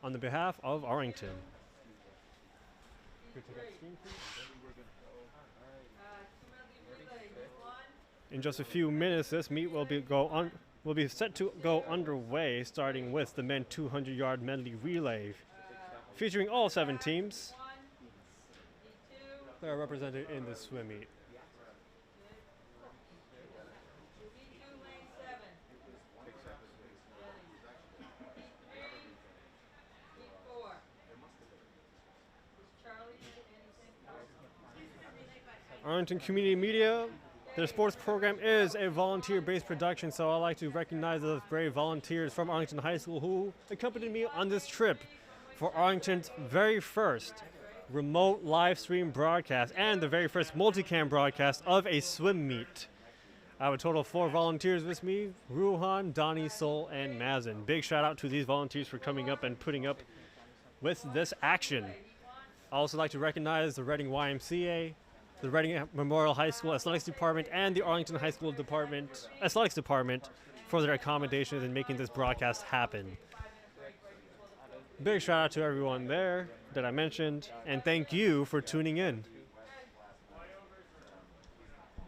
on the behalf of Arlington. In just a few minutes, this meet will be set to go underway, starting with the men 200-yard medley relay, featuring all 7 teams that are represented in the swim meet. Arlington Community Media, their sports program is a volunteer-based production, so I'd like to recognize those brave volunteers from Arlington High School who accompanied me on this trip for Arlington's very first remote live stream broadcast and the very first multicam broadcast of a swim meet. I have a total of 4 volunteers with me: Ruhan, Donnie, Sol, and Mazen. Big shout out to these volunteers for coming up and putting up with this action. I'd also like to recognize the Reading YMCA, the Reading Memorial High School Athletics Department, and the Arlington High School Department Athletics Department for their accommodations in making this broadcast happen. Big shout out to everyone there that I mentioned, and thank you for tuning in.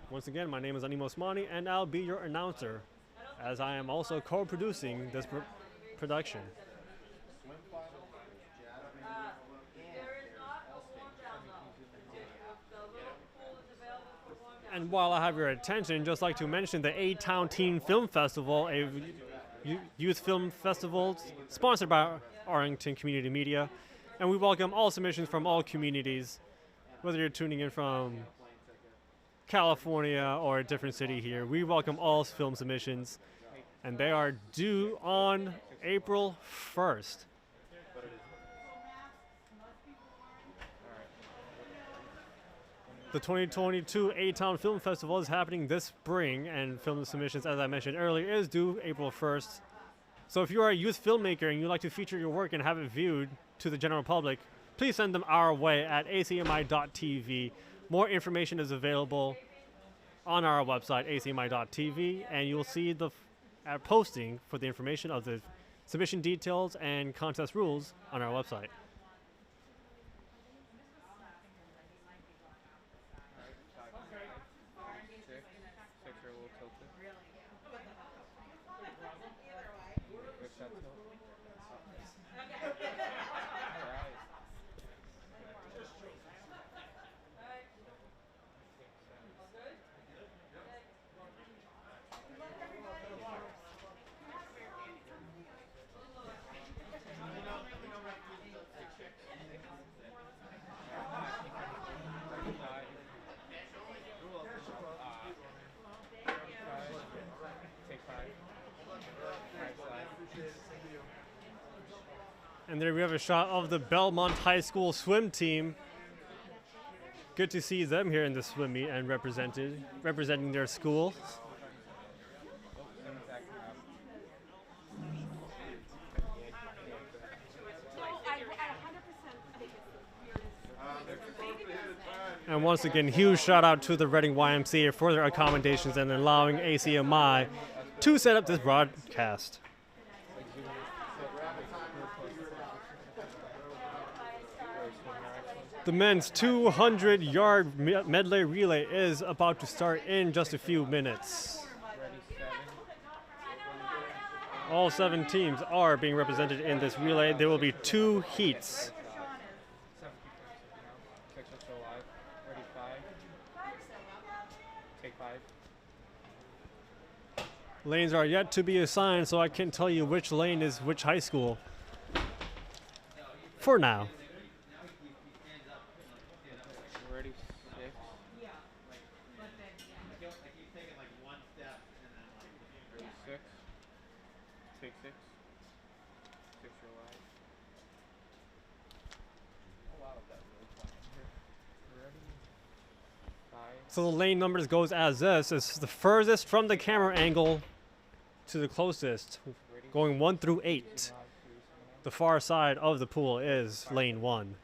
Once again, my name is Animo Osmani, and I'll be your announcer, as I am also co-producing this production. And while I have your attention, just like to mention the A-Town Teen Film Festival, a youth film festival sponsored by Arlington Community Media. And we welcome all submissions from all communities, whether you're tuning in from California or a different city here. We welcome all film submissions, and they are due on April 1st. The 2022 A-Town Film Festival is happening this spring, and film submissions, as I mentioned earlier, is due April 1st. So if you are a youth filmmaker and you'd like to feature your work and have it viewed to the general public, please send them our way at ACMi.tv. More information is available on our website, ACMi.tv, and you'll see the posting for the information of the submission details and contest rules on our website. And there we have a shot of the Belmont High School swim team. Good to see them here in the swim meet and representing their school. And once again, huge shout out to the Reading YMCA for their accommodations and allowing ACMi to set up this broadcast. The men's 200-yard medley relay is about to start in just a few minutes. All 7 teams are being represented in this relay. There will be 2 heats. Lanes are yet to be assigned, so I can't tell you which lane is which high school for now. So the lane numbers goes as this. It's the furthest from the camera angle to the closest, going 1 through 8. The far side of the pool is lane 1,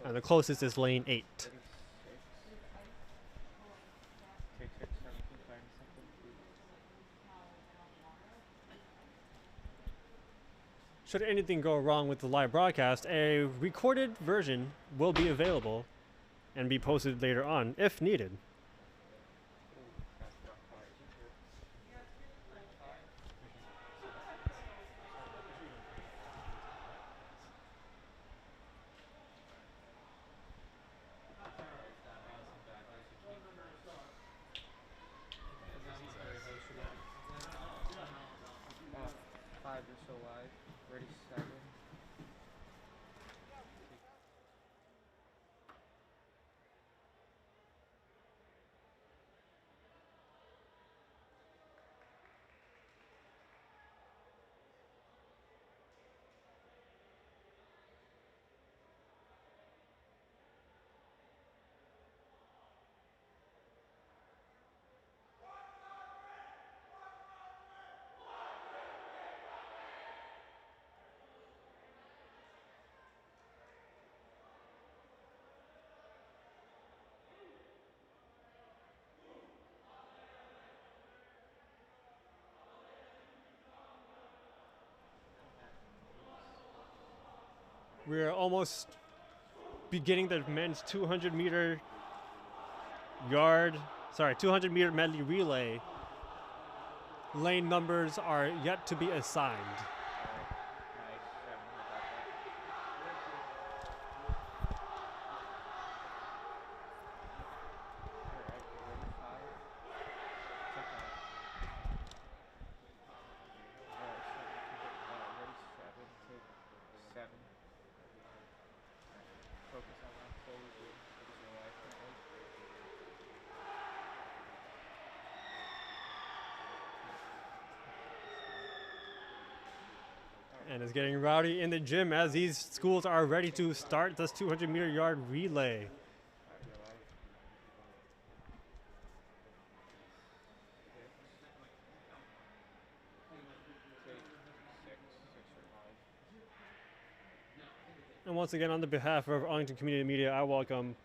and the closest is lane 8. should anything go wrong with the live broadcast, a recorded version will be available and be posted later on if needed. We're almost beginning the men's 200 meter medley relay. Lane numbers are yet to be assigned. And it's getting rowdy in the gym as these schools are ready to start this 200 meter yard relay. And once again, on the behalf of Arlington Community Media, I welcome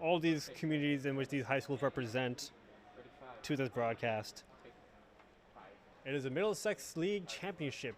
all these communities in which these high schools represent to this broadcast. It is a Middlesex League Championship.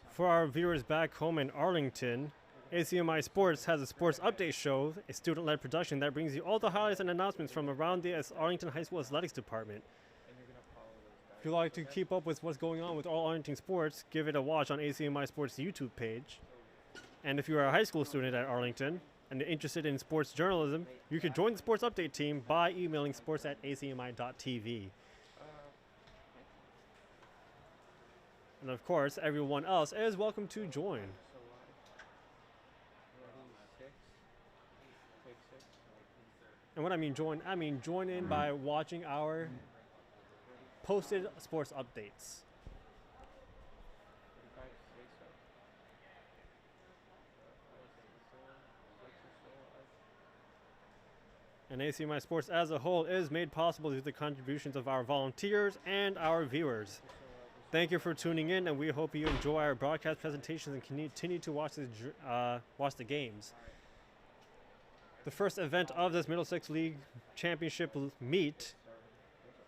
For our viewers back home in Arlington, ACMi Sports has a sports update show, a student-led production that brings you all the highlights and announcements from around the Arlington High School Athletics Department. If you'd like to keep up with what's going on with all Arlington sports, give it a watch on ACMi Sports' YouTube page. And if you are a high school student at Arlington and interested in sports journalism, you can join the sports update team by emailing sports@acmi.tv. And of course, everyone else is welcome to join. And when I mean join in by watching our posted sports updates. And ACMi Sports as a whole is made possible through the contributions of our volunteers and our viewers. Thank you for tuning in, and we hope you enjoy our broadcast presentations and continue to watch the games. The first event of this Middlesex League Championship meet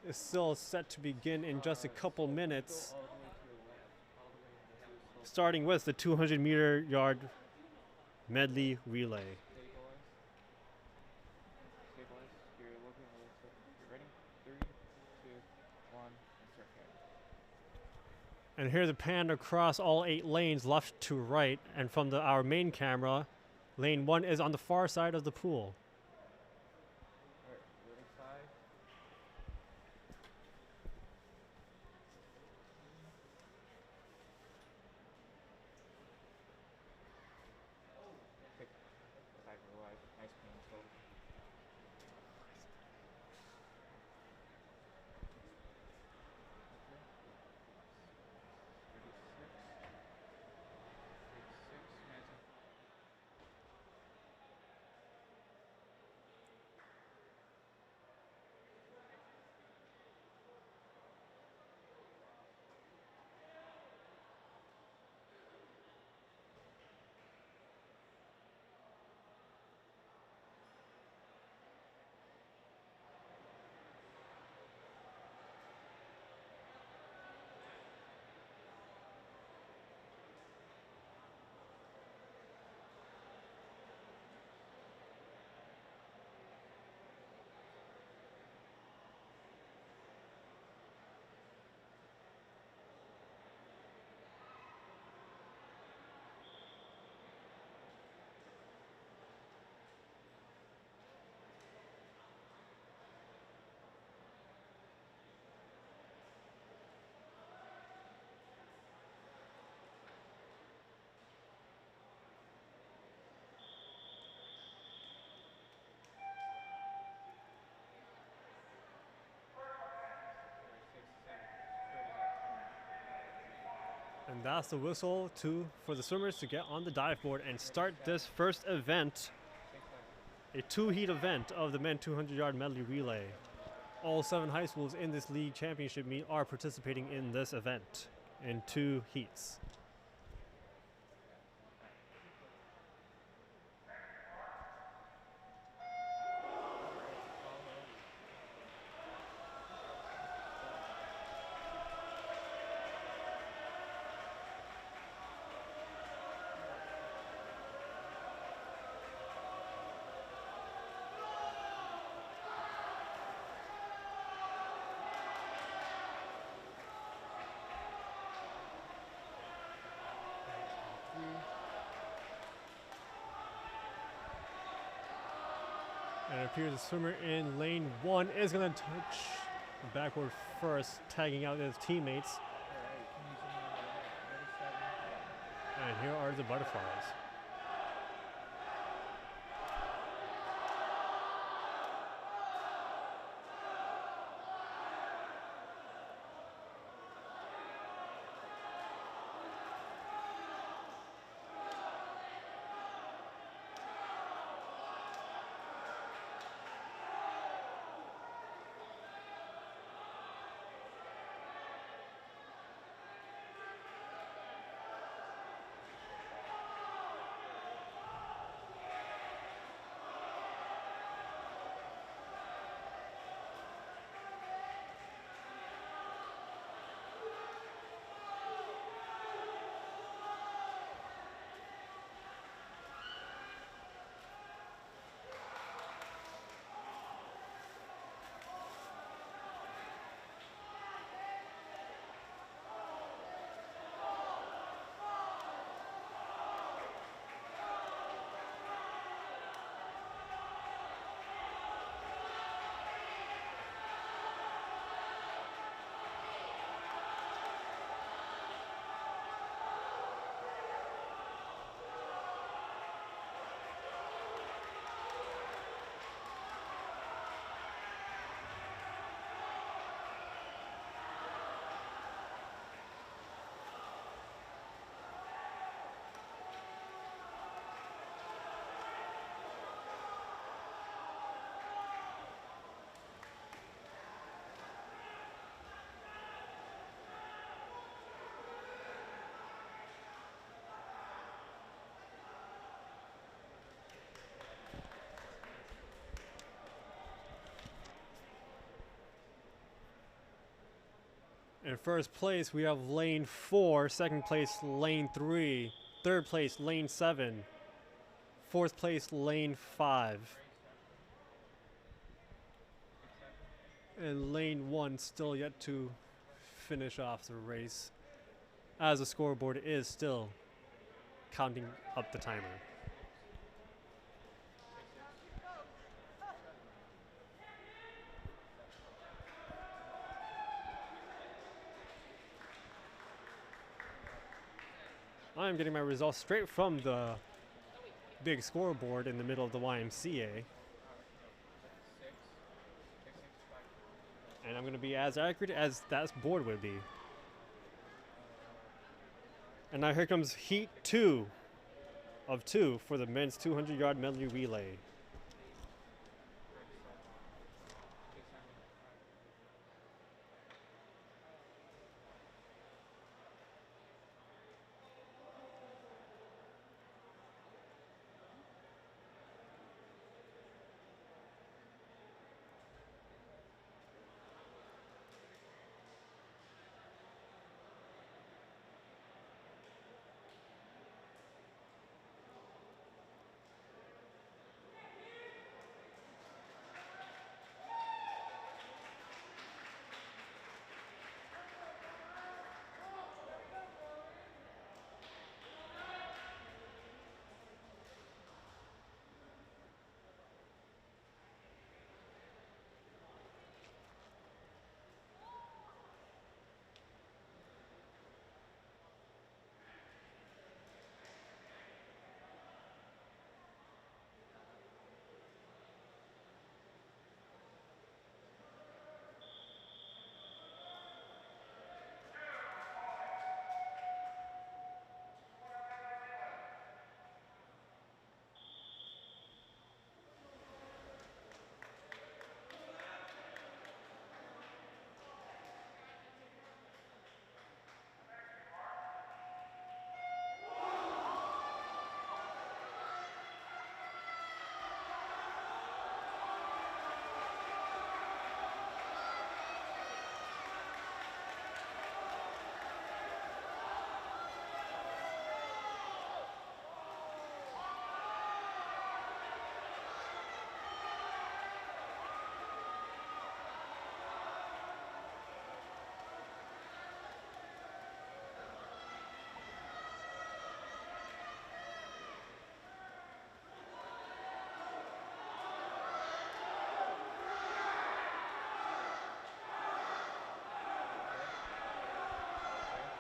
is still set to begin in just a couple minutes, starting with the 200-meter yard medley relay. And here's a pan across all 8 lanes left to right, and from our main camera, lane 1 is on the far side of the pool. And that's the whistle for the swimmers to get on the dive board and start this first event, a 2-heat event of the men 200-yard medley relay. All 7 high schools in this league championship meet are participating in this event in 2 heats. And it appears the swimmer in lane 1 is going to touch backward first, tagging out his teammates. And here are the butterflies. In first place, we have lane 4, second place, lane 3, third place, lane 7, fourth place, lane 5. And lane 1 still yet to finish off the race, as the scoreboard is still counting up the timer. I'm getting my results straight from the big scoreboard in the middle of the YMCA. And I'm going to be as accurate as that board would be. And now here comes heat 2 of 2 for the men's 200-yard medley relay.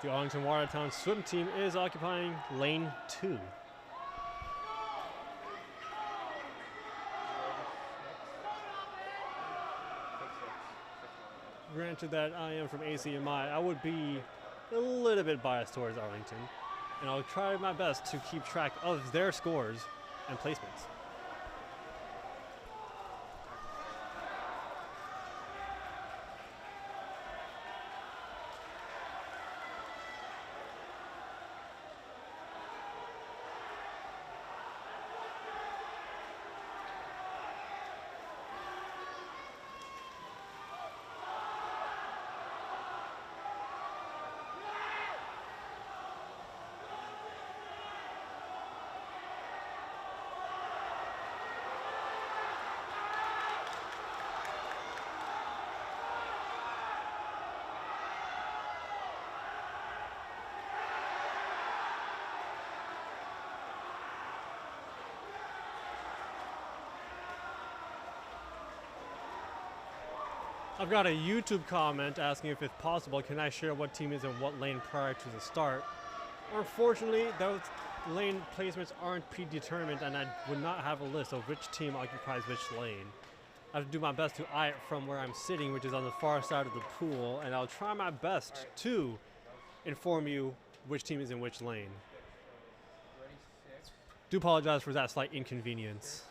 The Arlington Watertown swim team is occupying lane 2. Granted that I am from ACMi, I would be a little bit biased towards Arlington, and I'll try my best to keep track of their scores and placements. I've got a YouTube comment asking if it's possible, can I share what team is in what lane prior to the start? Unfortunately, those lane placements aren't predetermined, and I would not have a list of which team occupies which lane. I have to do my best to eye it from where I'm sitting, which is on the far side of the pool, and I'll try my best to inform you which team is in which lane. Do apologize for that slight inconvenience.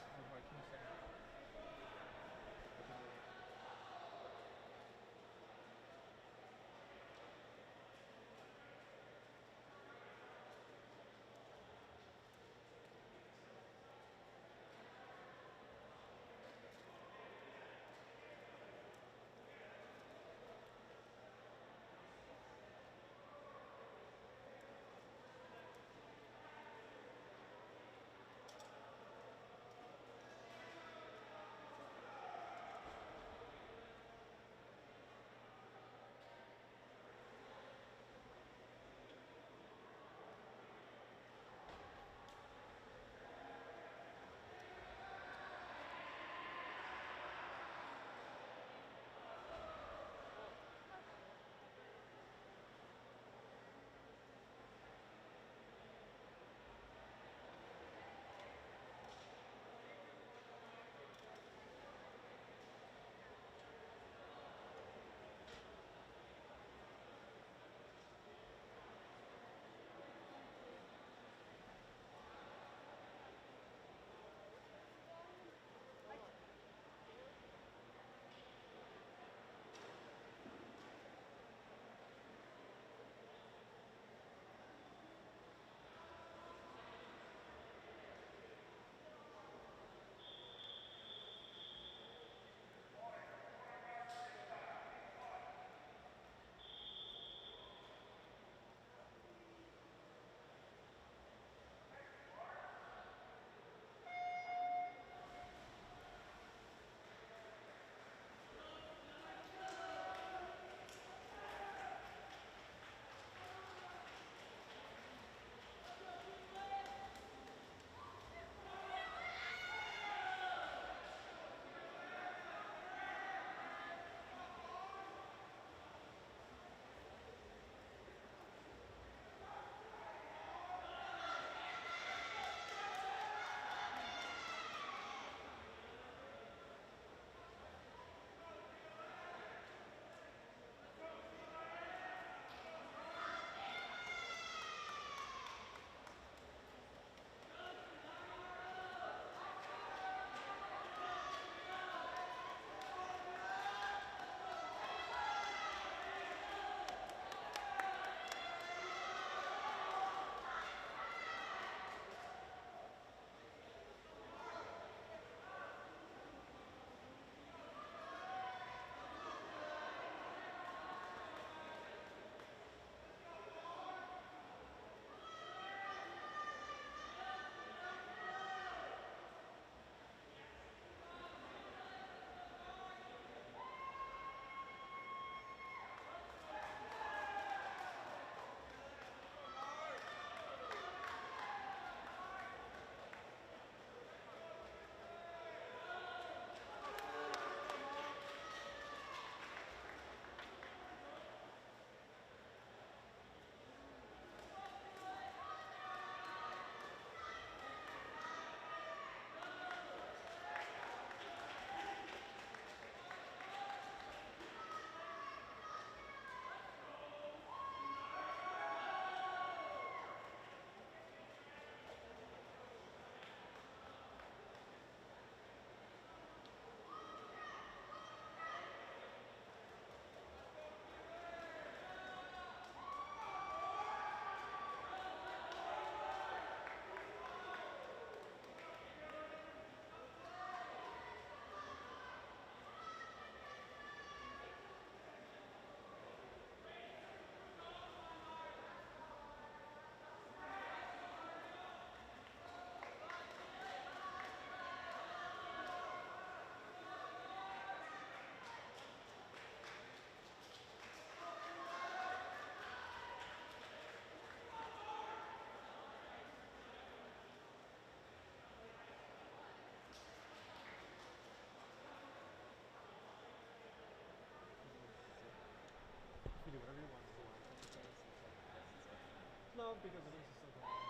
because this is still going on.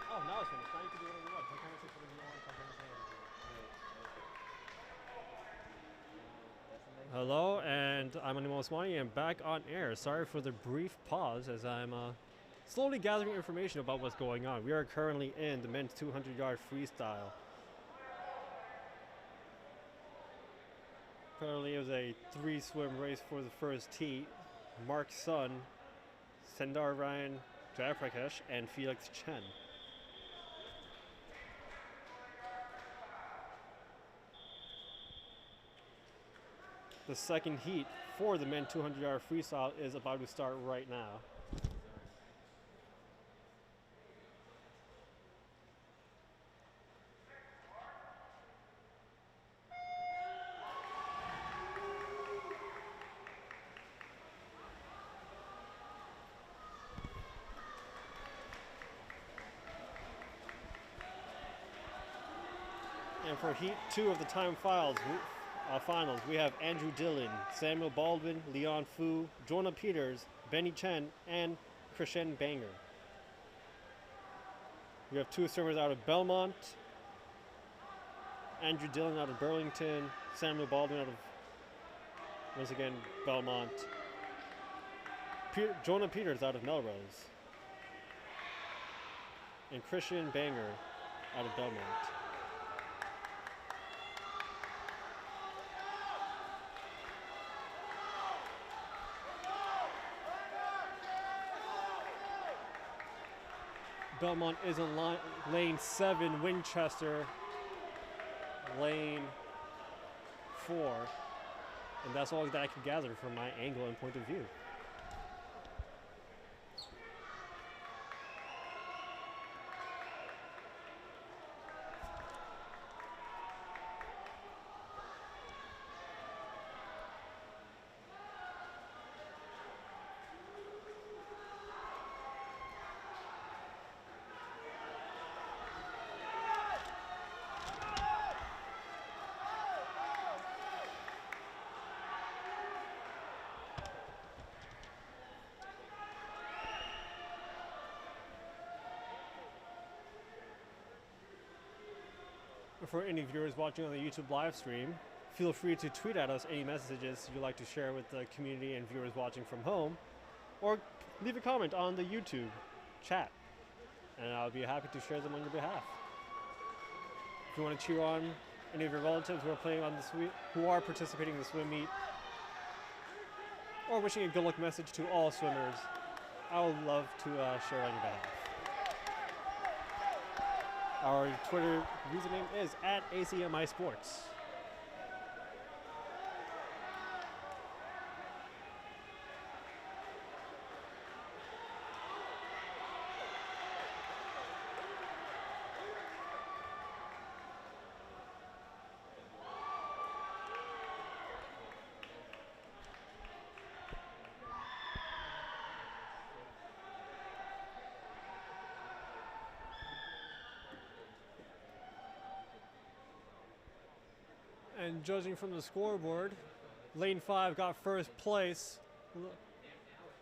Oh, now it's finished. Now you can do whatever you want. Click camera 6 whatever you want. Click camera 7. Hello, and I'm Animal Smani, and back on air. Sorry for the brief pause as I'm slowly gathering information about what's going on. We are currently in the men's 200-yard freestyle. Apparently it was a 3-swim race for the first heat. Mark Sun, Sendar Ryan Jayaprakash, and Felix Chen. The second heat for the men's 200-yard freestyle is about to start right now. And for Heat 2 of the time finals, we have Andrew Dillon, Samuel Baldwin, Leon Fu, Jonah Peters, Benny Chen, and Christian Banger. We have 2 swimmers out of Belmont, Andrew Dillon out of Burlington, Samuel Baldwin out of, once again, Belmont, Jonah Peters out of Melrose, and Christian Banger out of Belmont. Belmont is in lane 7, Winchester, lane 4, and that's all that I can gather from my angle and point of view. For any viewers watching on the YouTube live stream, feel free to tweet at us any messages you'd like to share with the community and viewers watching from home, or leave a comment on the YouTube chat, and I'll be happy to share them on your behalf. If you want to cheer on any of your relatives who are playing on the who are participating in the swim meet, or wishing a good luck message to all swimmers, I would love to share on your behalf. Our Twitter username is @ACMi Sports. And judging from the scoreboard, lane 5 got first place,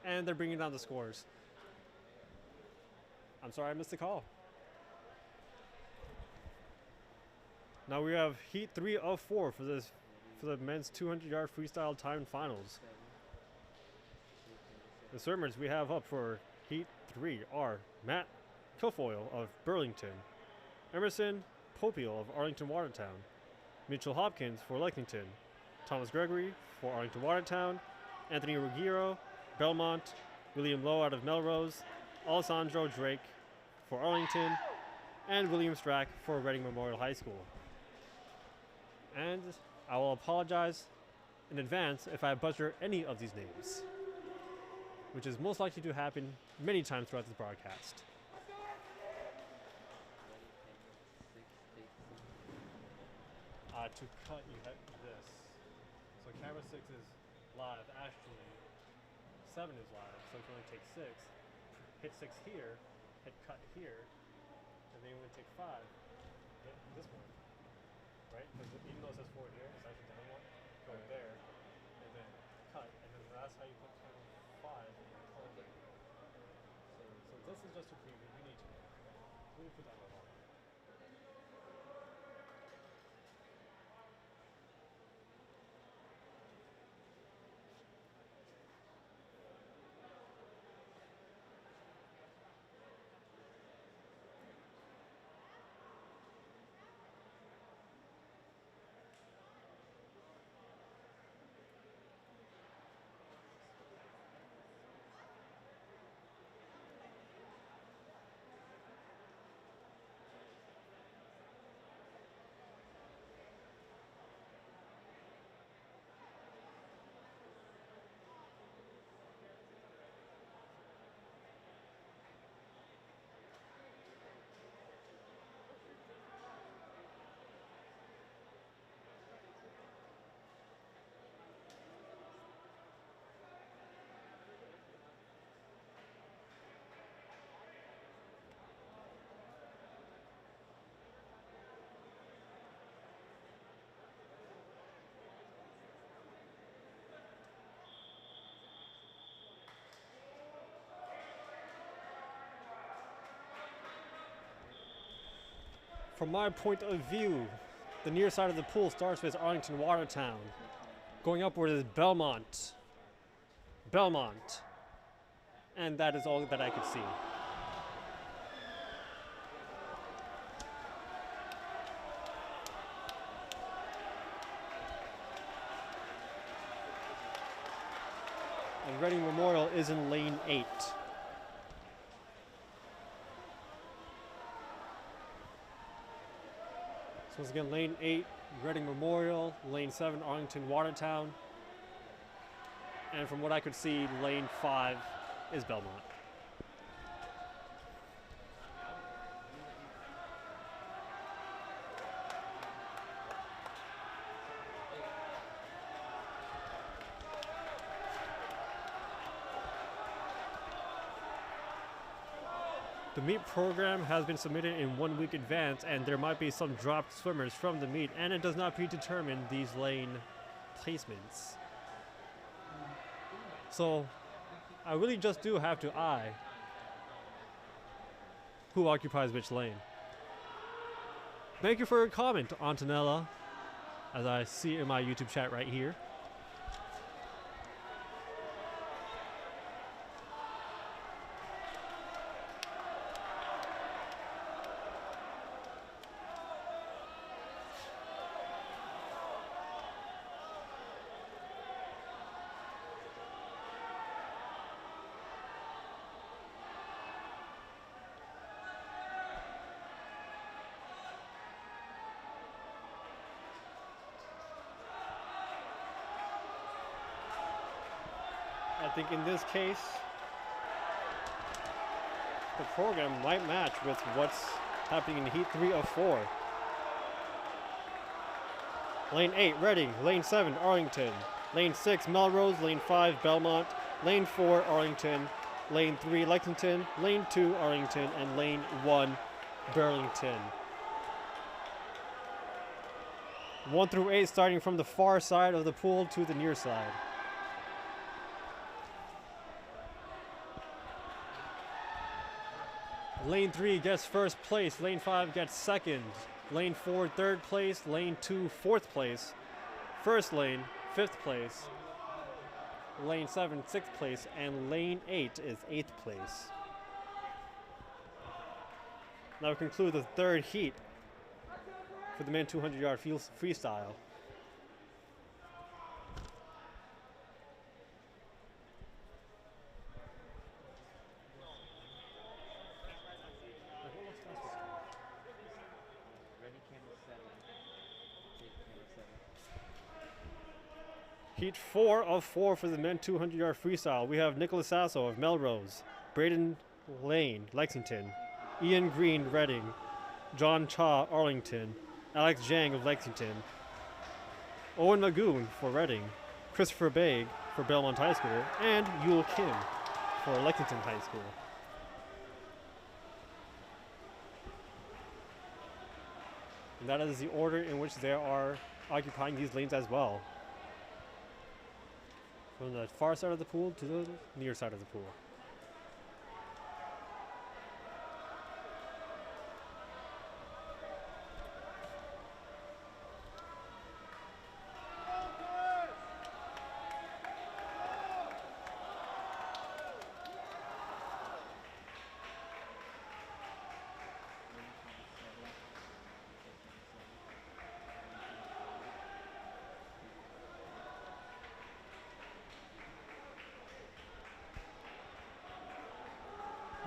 and they're bringing down the scores. I'm sorry I missed the call. Now we have Heat 3 of 4 for the men's 200-yard freestyle time finals. The swimmers we have up for Heat 3 are Matt Kilfoyle of Burlington, Emerson Popiel of Arlington Watertown, Mitchell Hopkins for Lexington, Thomas Gregory for Arlington Watertown, Anthony Ruggiero, Belmont, William Lowe out of Melrose, Alessandro Drake for Arlington, and William Strack for Reading Memorial High School. And I will apologize in advance if I butcher any of these names, which is most likely to happen many times throughout this broadcast. To cut, you have this. So camera 6 is live. Actually, 7 is live, so you can only take 6. Hit 6 here, hit cut here, and then you want to take 5. Hit this one, right? Because even though it says 4 here, it's actually down 1. Go there, and then cut, and then that's how you put 5 in the color. this is just too creamy. We need to put that on. From my point of view, the near side of the pool starts with Arlington Watertown. Going upward is Belmont. Belmont. And that is all that I could see. And Reading Memorial is in lane 8. So once again, lane 8, Reading Memorial, lane 7, Arlington Watertown, and from what I could see, lane 5 is Belmont. The meet program has been submitted in 1 week advance, and there might be some dropped swimmers from the meet, and it does not predetermine these lane placements. So I really just do have to eye who occupies which lane. Thank you for your comment, Antonella, as I see in my YouTube chat right here. I think in this case, the program might match with what's happening in Heat 3 of 4. Lane 8, Reading. Lane 7, Arlington. Lane 6, Melrose. Lane 5, Belmont. Lane 4, Arlington. Lane 3, Lexington. Lane 2, Arlington. And Lane 1, Burlington. 1 through 8 starting from the far side of the pool to the near side. Lane 3 gets first place, lane 5 gets second, lane 4 third place, lane 2 fourth place, first lane 5th place, lane 7 6th place, and lane 8 is 8th place. Now we conclude the third heat for the men 200-yard freestyle. Heat 4 of 4 for the men 200-yard freestyle. We have Nicholas Sasso of Melrose, Braden Lane, Lexington, Ian Green, Reading, John Cha, Arlington, Alex Zhang of Lexington, Owen Magoon for Reading, Christopher Baig for Belmont High School, and Yul Kim for Lexington High School. And that is the order in which they are occupying these lanes as well. From the far side of the pool to the near side of the pool.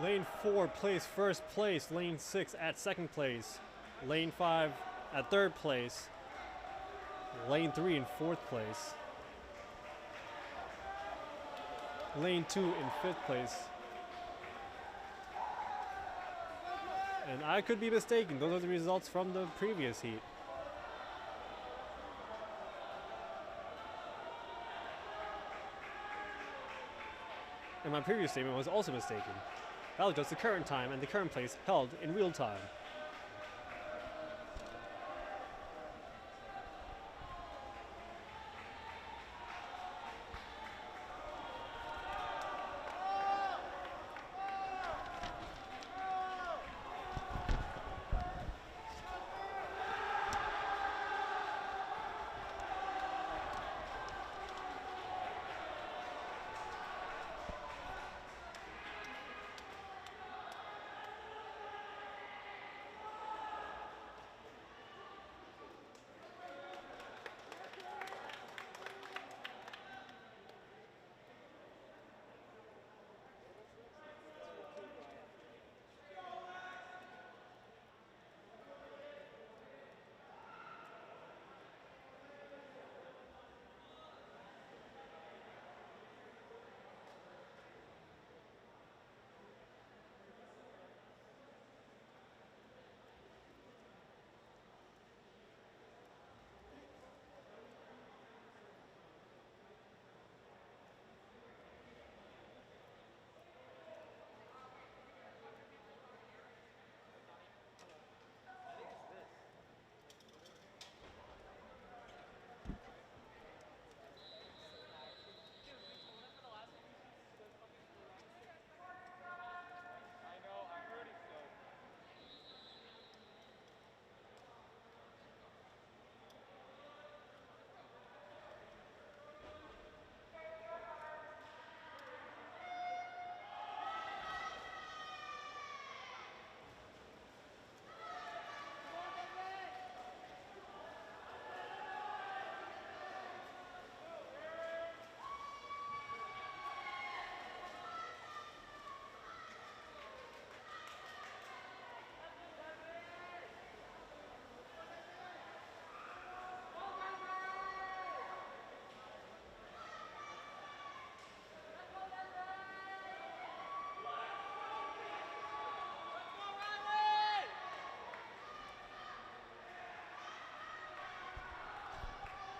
Lane 4 plays first place. Lane 6 at second place. Lane 5 at third place. Lane 3 in fourth place. Lane 2 in fifth place. And I could be mistaken. Those are the results from the previous heat. And my previous statement was also mistaken. That was just the current time and the current place held in real time.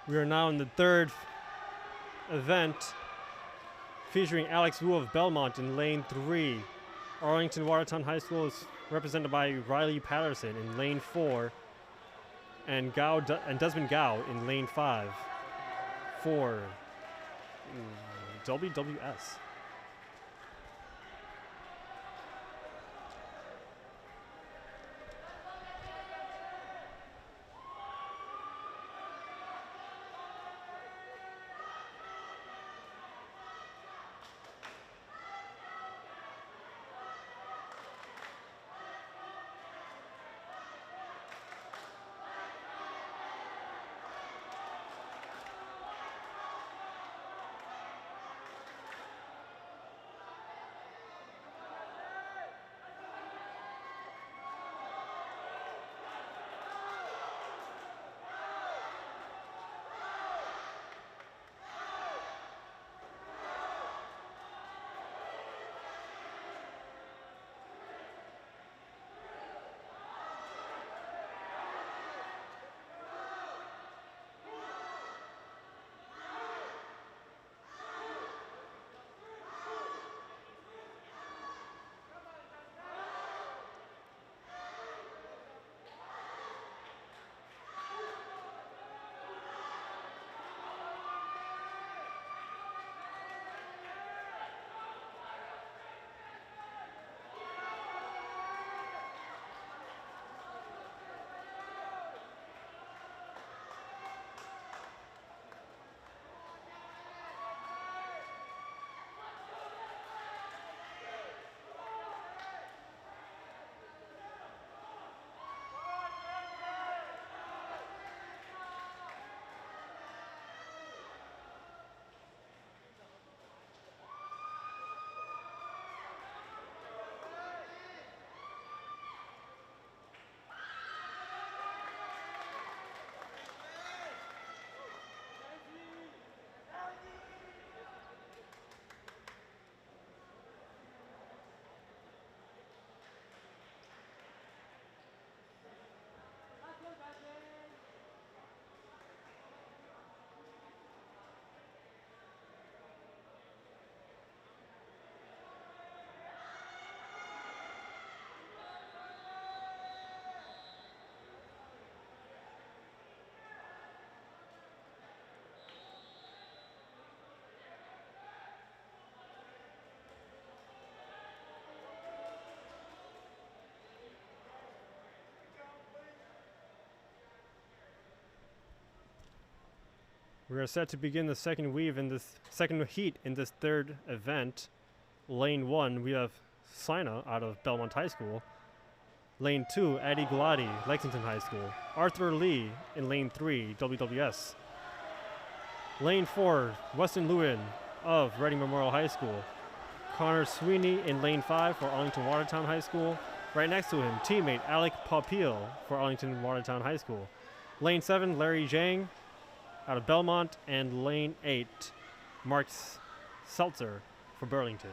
We are now in the third event featuring Alex Wu of Belmont in lane 3. Arlington Watertown High School is represented by Riley Patterson in lane 4 and Desmond Gao in lane 5 for WWS. We are set to begin the second heat in this third event. Lane 1, we have Sina out of Belmont High School. Lane 2, Eddie Glady, Lexington High School. Arthur Lee in Lane 3, WWS. Lane 4, Weston Lewin of Reading Memorial High School. Connor Sweeney in Lane 5 for Arlington Watertown High School. Right next to him, teammate Alec Popiel for Arlington Watertown High School. Lane 7, Larry Zhang out of Belmont. And Lane 8, Mark Seltzer for Burlington.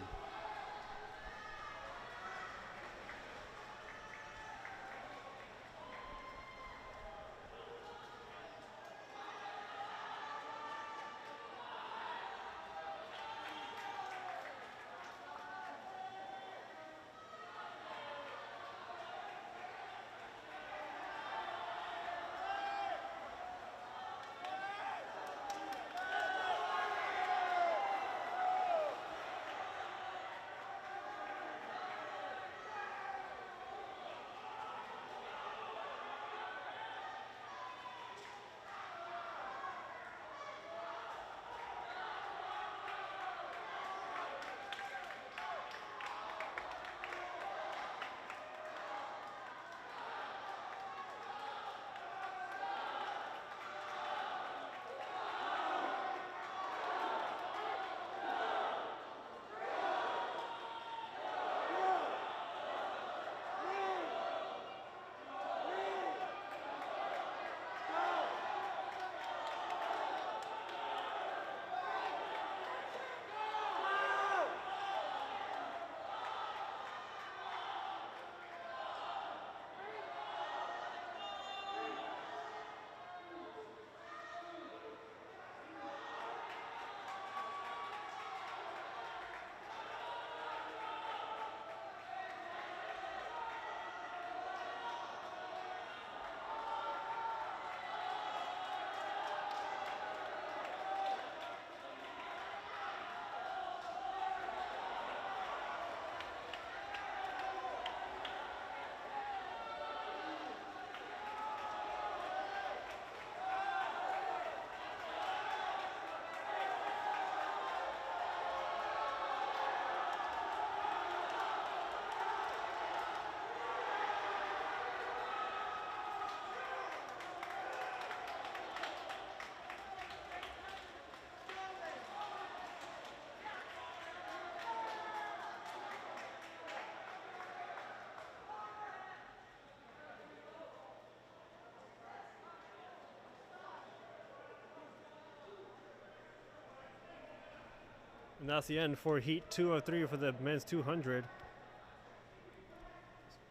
And that's the end for Heat 2 of 3 for the men's 200.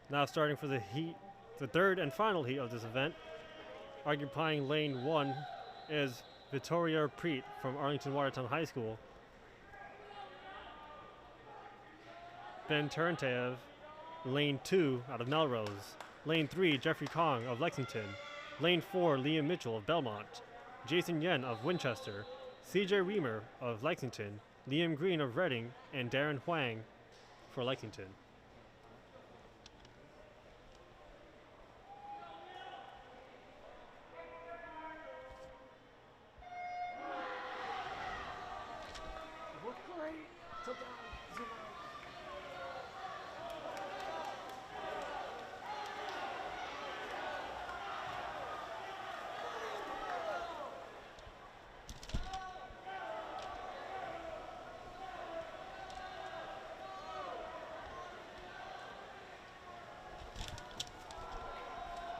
Now starting for the third and final heat of this event. Occupying lane 1 is Vittoria Preet from Arlington Watertown High School. Ben Turntaev, lane 2 out of Melrose. Lane 3, Jeffrey Kong of Lexington. Lane 4, Liam Mitchell of Belmont. Jason Yen of Winchester. CJ Reamer of Lexington. Liam Green of Reading, and Darren Huang for Lexington.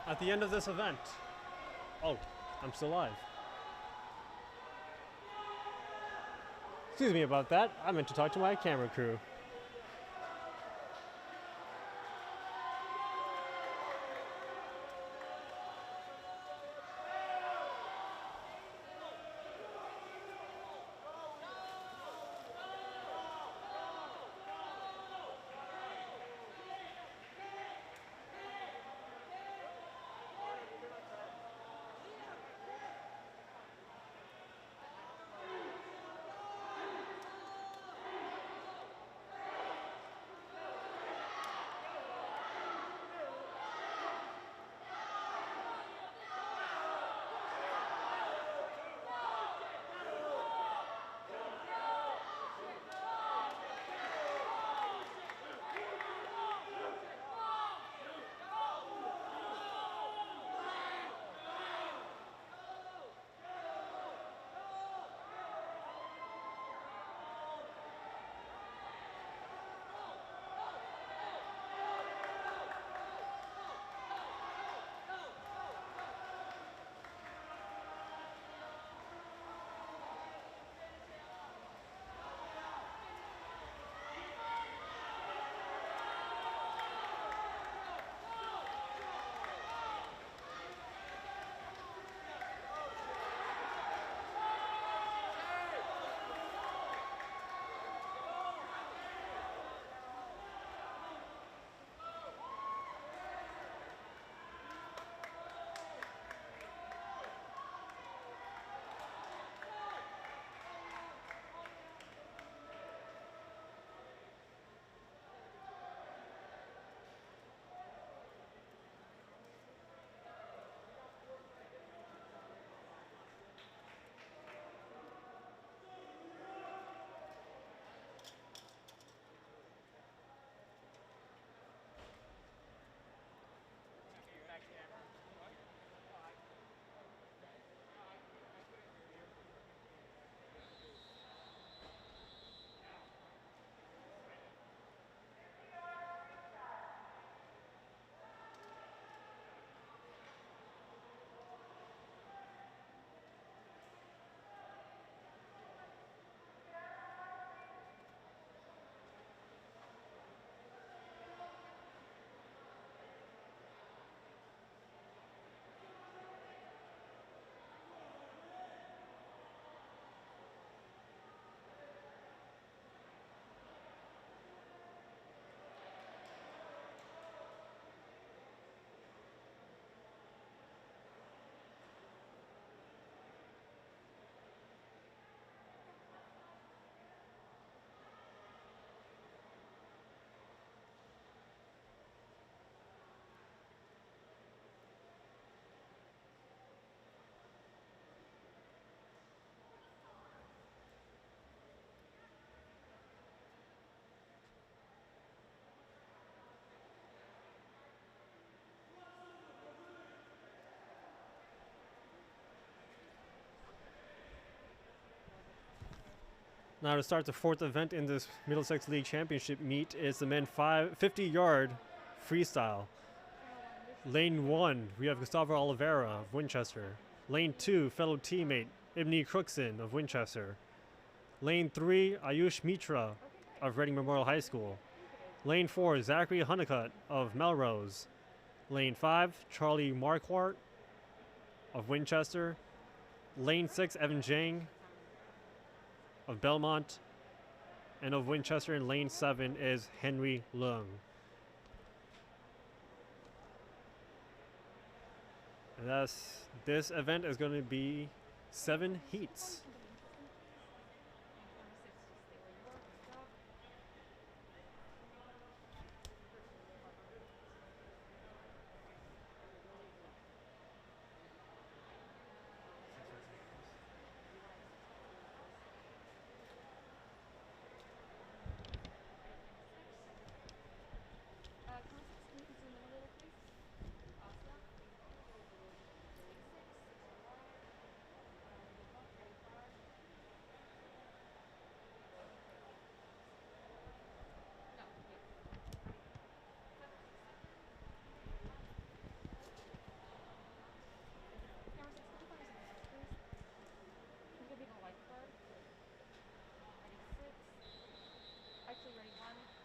At the end of this event, oh, I'm still live. Excuse me about that. I meant to talk to my camera crew. Now to start the fourth event in this Middlesex League Championship meet is the men 50-yard freestyle. Lane 1, we have Gustavo Oliveira of Winchester. Lane 2, fellow teammate Ibni Crookson of Winchester. Lane 3, Ayush Mitra of Reading Memorial High School. Lane 4, Zachary Honeycutt of Melrose. Lane 5, Charlie Marquardt of Winchester. Lane 6, Evan Jang of Belmont. And of Winchester in lane 7 is Henry Leung. And this event is going to be 7 heats.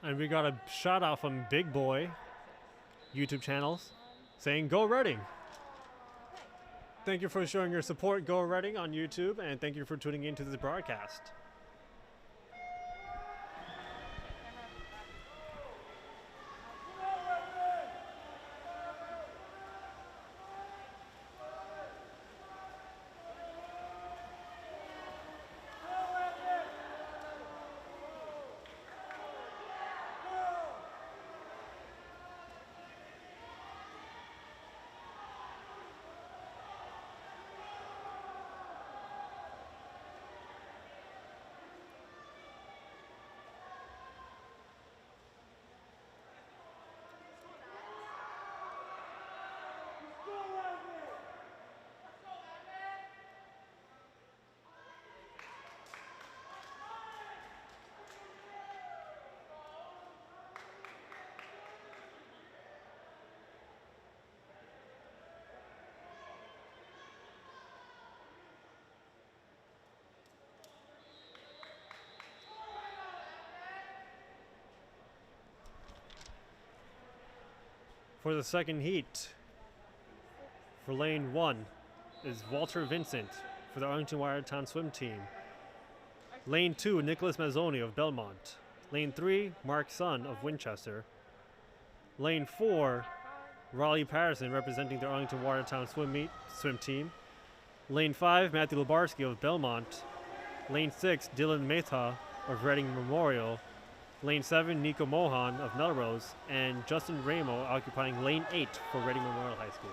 And we got a shout out from Big Boy YouTube channels saying go Reading. Thank you for showing your support, Go Reading, on YouTube, and thank you for tuning into this broadcast. For the second heat, for lane 1 is Walter Vincent for the Arlington Watertown swim team. Lane 2, Nicholas Mazzoni of Belmont. Lane 3, Mark Sun of Winchester. Lane 4, Raleigh Patterson representing the Arlington Watertown swim team. Lane 5, Matthew Lubarski of Belmont. Lane 6, Dylan Mehta of Reading Memorial. Lane 7, Nico Mohan of Melrose, and Justin Ramo occupying lane 8 for Reading Memorial High School.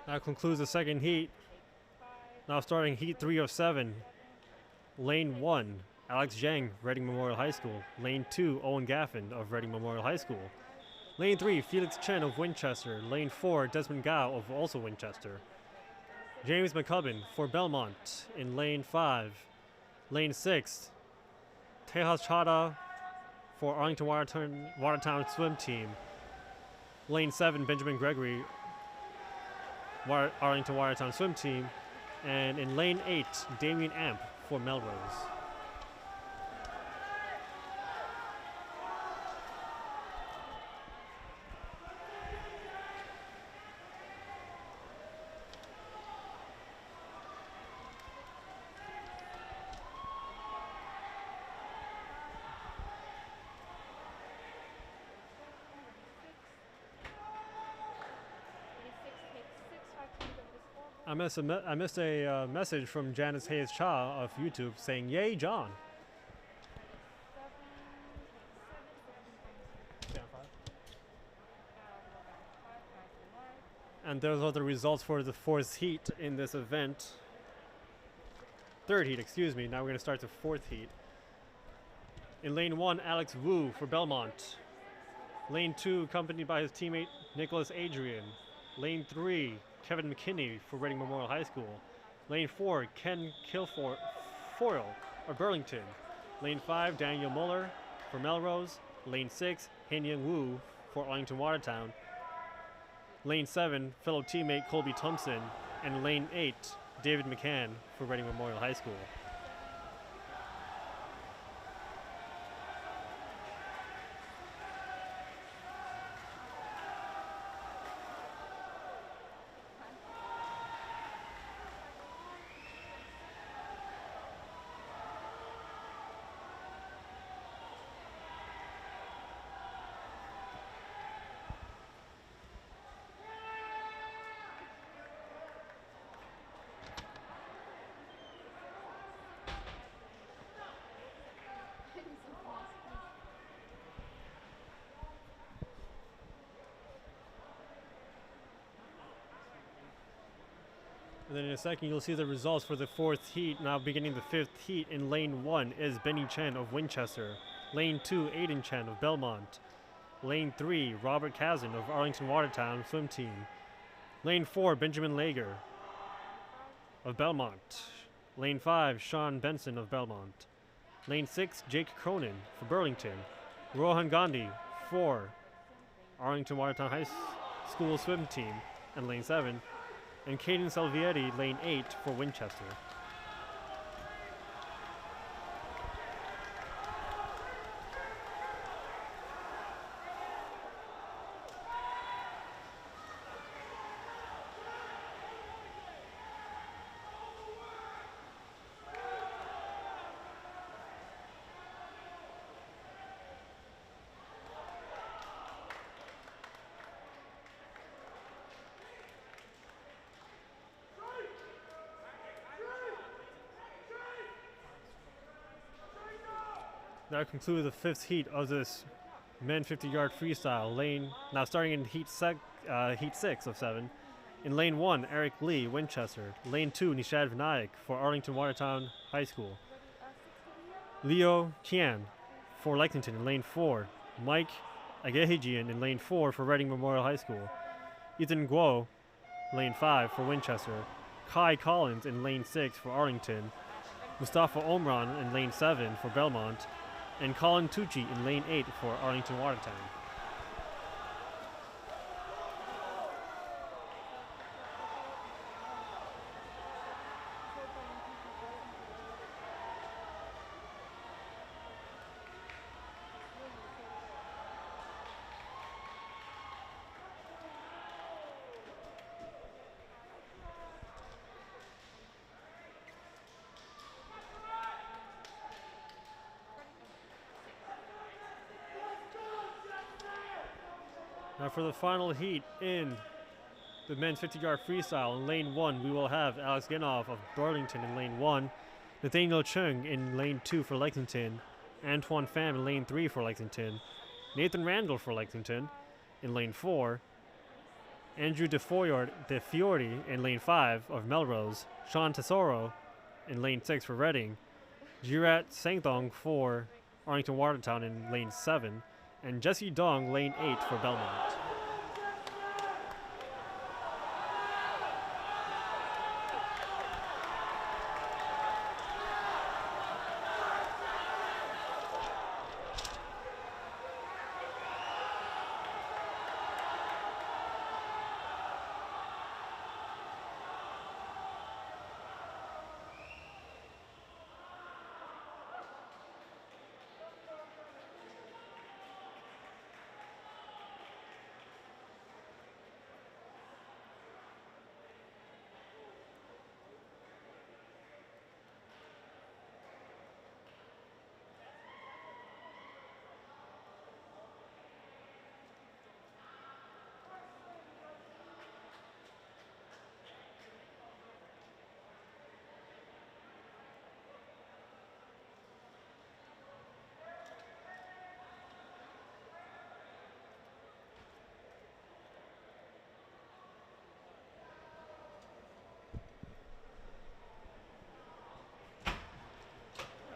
That concludes the second heat. Now starting heat 3 of 7. Lane 1, Alex Zhang, Reading Memorial High School. Lane 2, Owen Gaffin of Reading Memorial High School. Lane 3, Felix Chen of Winchester. Lane 4, Desmond Gao of also Winchester. James McCubbin for Belmont in lane 5. Lane 6, Tejas Chada for Arlington Watertown swim team. Lane 7, Benjamin Gregory, Arlington Watertown swim team. And in lane 8, Damien Amp for Melrose. I missed a message from Janice Hayes Cha of YouTube saying, "Yay, John!" And those are the results for the fourth heat in this event. Third heat, excuse me. Now we're going to start the fourth heat. In lane 1, Alex Wu for Belmont. Lane 2, accompanied by his teammate Nicholas Adrian. Lane 3, Kevin McKinney for Reading Memorial High School. Lane 4, Ken Kilfoyle of Burlington. Lane 5, Daniel Muller for Melrose. Lane 6, Hanyang Wu for Arlington Watertown. Lane 7, fellow teammate Colby Thompson. And Lane 8, David McCann for Reading Memorial High School. And then in a second, you'll see the results for the fourth heat. Now beginning the fifth heat in lane 1 is Benny Chen of Winchester. Lane 2, Aiden Chen of Belmont. Lane 3, Robert Kazan of Arlington Watertown swim team. Lane 4, Benjamin Lager of Belmont. Lane 5, Sean Benson of Belmont. Lane 6, Jake Cronin for Burlington. Rohan Gandhi for Arlington Watertown High School swim team. And lane 7, and Caden Salvietti, lane 8 for Winchester. That concludes the fifth heat of this men 50-yard freestyle lane. Now starting in heat 6 of 7. In lane 1, Eric Lee, Winchester. Lane 2, Nishad Vinayak for Arlington Watertown High School. Leo Qian for Lexington in lane 4. Mike Agehijian in lane 4 for Reading Memorial High School. Ethan Guo, lane 5 for Winchester. Kai Collins in lane 6 for Arlington. Mustafa Omran in lane 7 for Belmont. And Colin Tucci in lane 8 for Arlington Watertown. Now for the final heat in the men's 50-yard freestyle, in lane 1, we will have Alex Genoff of Burlington in lane 1, Nathaniel Chung in lane 2 for Lexington, Antoine Pham in lane 3 for Lexington, Nathan Randall for Lexington in lane 4, Andrew DeFiori in lane 5 of Melrose, Sean Tesoro in lane 6 for Reading, Jirat Sangthong for Arlington Watertown in lane 7, and Jesse Dong, lane 8 for Belmont.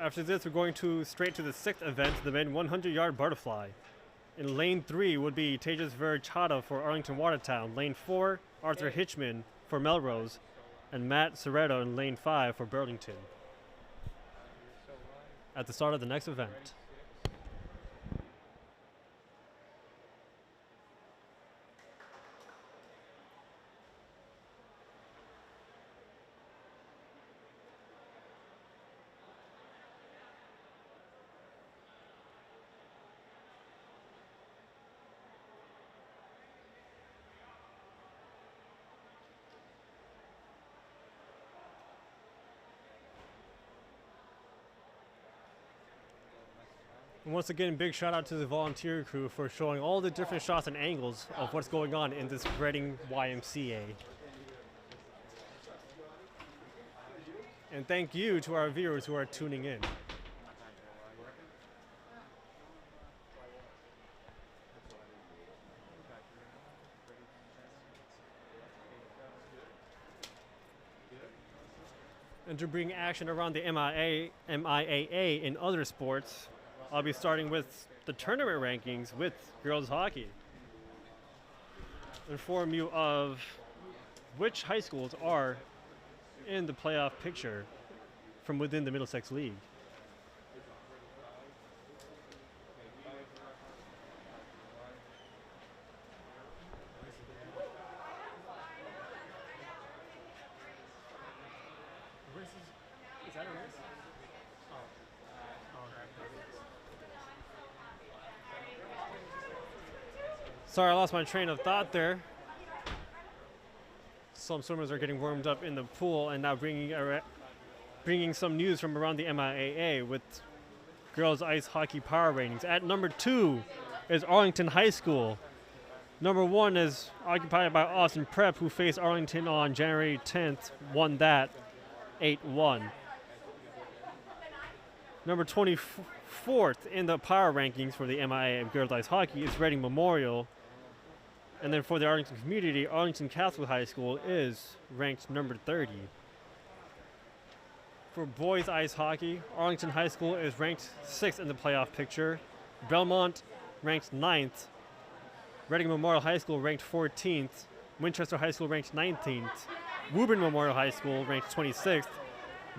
After this, we're going straight to the sixth event, the men 100-yard butterfly. In lane 3 would be Tejas Verichata for Arlington Watertown. Lane 4, Arthur Hitchman for Melrose. And Matt Soretto in lane 5 for Burlington. At the start of the next event. And once again, big shout out to the volunteer crew for showing all the different shots and angles of what's going on in this Reading YMCA. And thank you to our viewers who are tuning in. And to bring action around the MIAA in other sports, I'll be starting with the tournament rankings with girls hockey. Inform you of which high schools are in the playoff picture from within the Middlesex League. Is that a race? Sorry, I lost my train of thought there. Some swimmers are getting warmed up in the pool and now bringing some news from around the MIAA with girls ice hockey power ratings. At number 2 is Arlington High School. Number 1 is occupied by Austin Prep, who faced Arlington on January 10th, won that 8-1. Number 24th in the power rankings for the MIAA girls ice hockey is Reading Memorial. And then for the Arlington community, Arlington Catholic High School is ranked number 30. For boys ice hockey, Arlington High School is ranked 6th in the playoff picture. Belmont ranked 9th. Reading Memorial High School ranked 14th. Winchester High School ranked 19th. Woburn Memorial High School ranked 26th.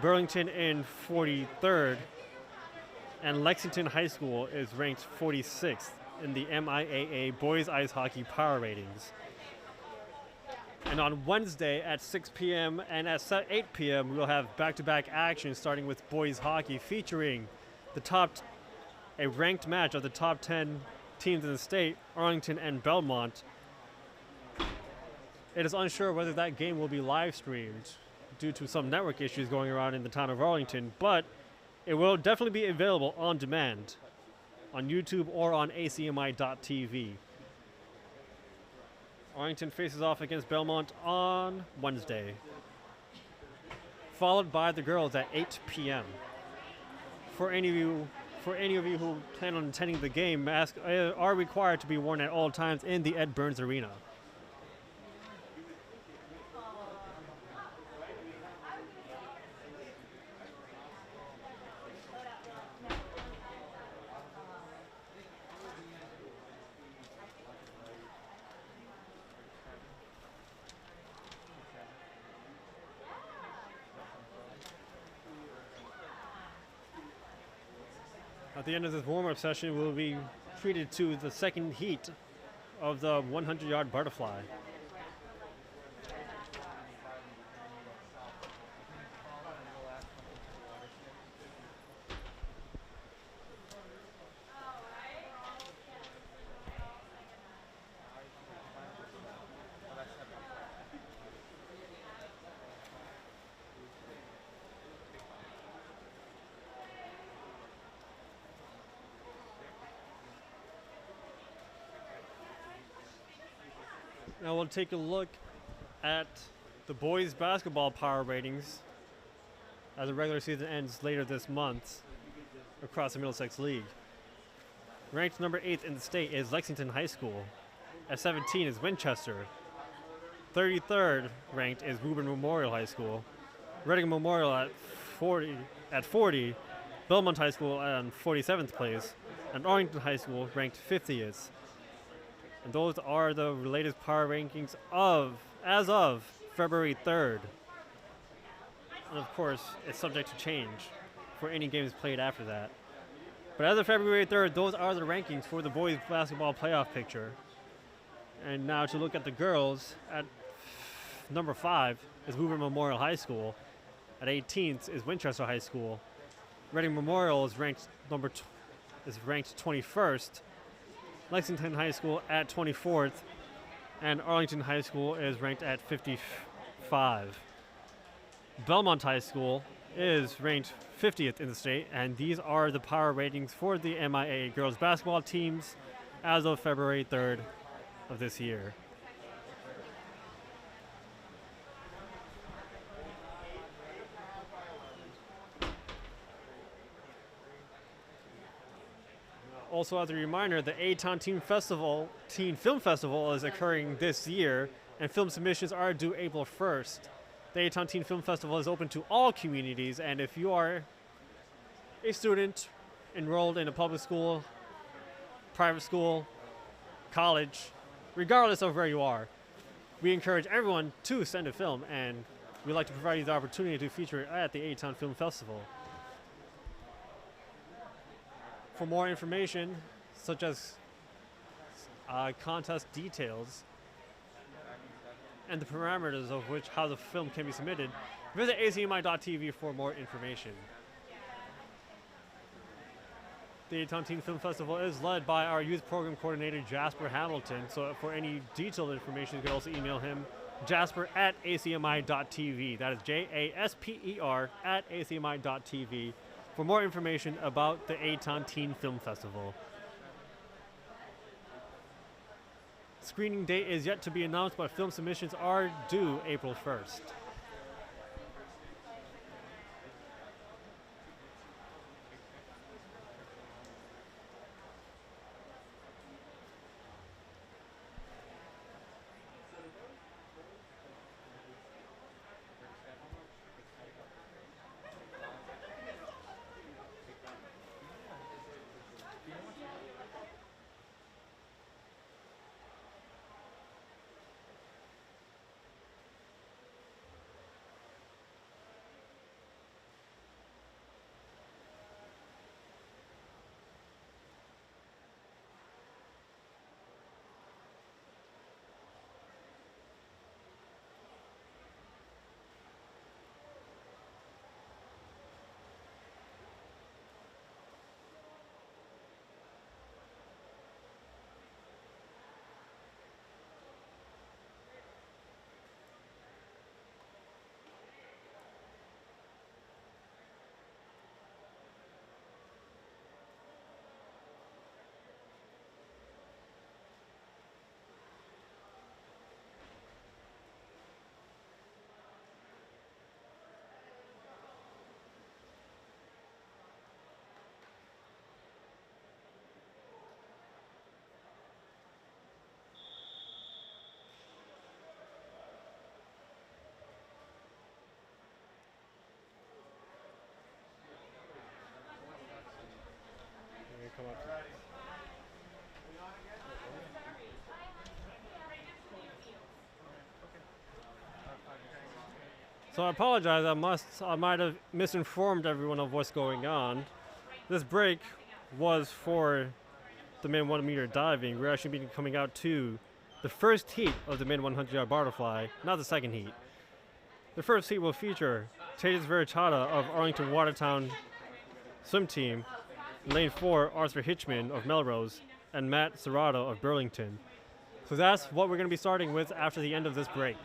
Burlington in 43rd. And Lexington High School is ranked 46th in the MIAA Boys Ice Hockey Power Ratings. And on Wednesday at 6 p.m. and at 8 p.m. we'll have back-to-back action starting with boys hockey featuring a ranked match of the top 10 teams in the state, Arlington and Belmont. It is unsure whether that game will be live streamed due to some network issues going around in the town of Arlington, but it will definitely be available on demand on YouTube or on ACMi.tv. Arlington faces off against Belmont on Wednesday, followed by the girls at 8 p.m. For any of you who plan on attending the game, masks are required to be worn at all times in the Ed Burns Arena. At the end of this warm-up session, we'll be treated to the second heat of the 100-yard butterfly. Now we'll take a look at the boys basketball power ratings as the regular season ends later this month across the Middlesex League. Ranked number 8th in the state is Lexington High School. At 17 is Winchester. 33rd ranked is Woburn Memorial High School. Reading Memorial at 40 Belmont High School in 47th place, and Arlington High School ranked 50th. And those are the latest power rankings as of February 3rd. And of course, it's subject to change for any games played after that. But as of February 3rd, those are the rankings for the boys basketball playoff picture. And now to look at the girls, at number 5 is Woburn Memorial High School. At 18th is Winchester High School. Reading Memorial is ranked 21st. Lexington High School at 24th. And Arlington High School is ranked at 55. Belmont High School is ranked 50th in the state, and these are the power ratings for the MIA girls basketball teams as of February 3rd of this year. Also, as a reminder, the A-Town Teen Film Festival is occurring this year, and film submissions are due April 1st. The A-Town Teen Film Festival is open to all communities, and if you are a student enrolled in a public school, private school, college, regardless of where you are, we encourage everyone to send a film, and we'd like to provide you the opportunity to feature it at the A-Town Film Festival. For more information, such as contest details and the parameters of how the film can be submitted, visit ACMi.tv for more information. The A-Town Teen Film Festival is led by our youth program coordinator, Jasper Hamilton. So for any detailed information, you can also email him, jasper@acmi.tv. That is JASPER@acmi.tv for more information about the A-Town Teen Film Festival. Screening date is yet to be announced, but film submissions are due April 1st. So I apologize, I might have misinformed everyone of what's going on. This break was for the men 100 meter diving. We're actually coming out to the first heat of the men 100 yard butterfly, not the second heat. The first heat will feature Tejas Veritata of Arlington Watertown swim team, lane 4 Arthur Hitchman of Melrose, and Matt Serrato of Burlington. So that's what we're going to be starting with after the end of this break.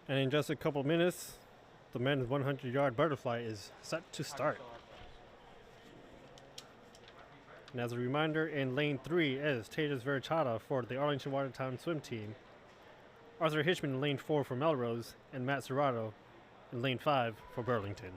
And in just a couple minutes, the men's 100-yard butterfly is set to start. And as a reminder, in lane 3 is Tejas Verichata for the Arlington Watertown swim team, Arthur Hitchman in lane 4 for Melrose, and Matt Serrato in lane 5 for Burlington.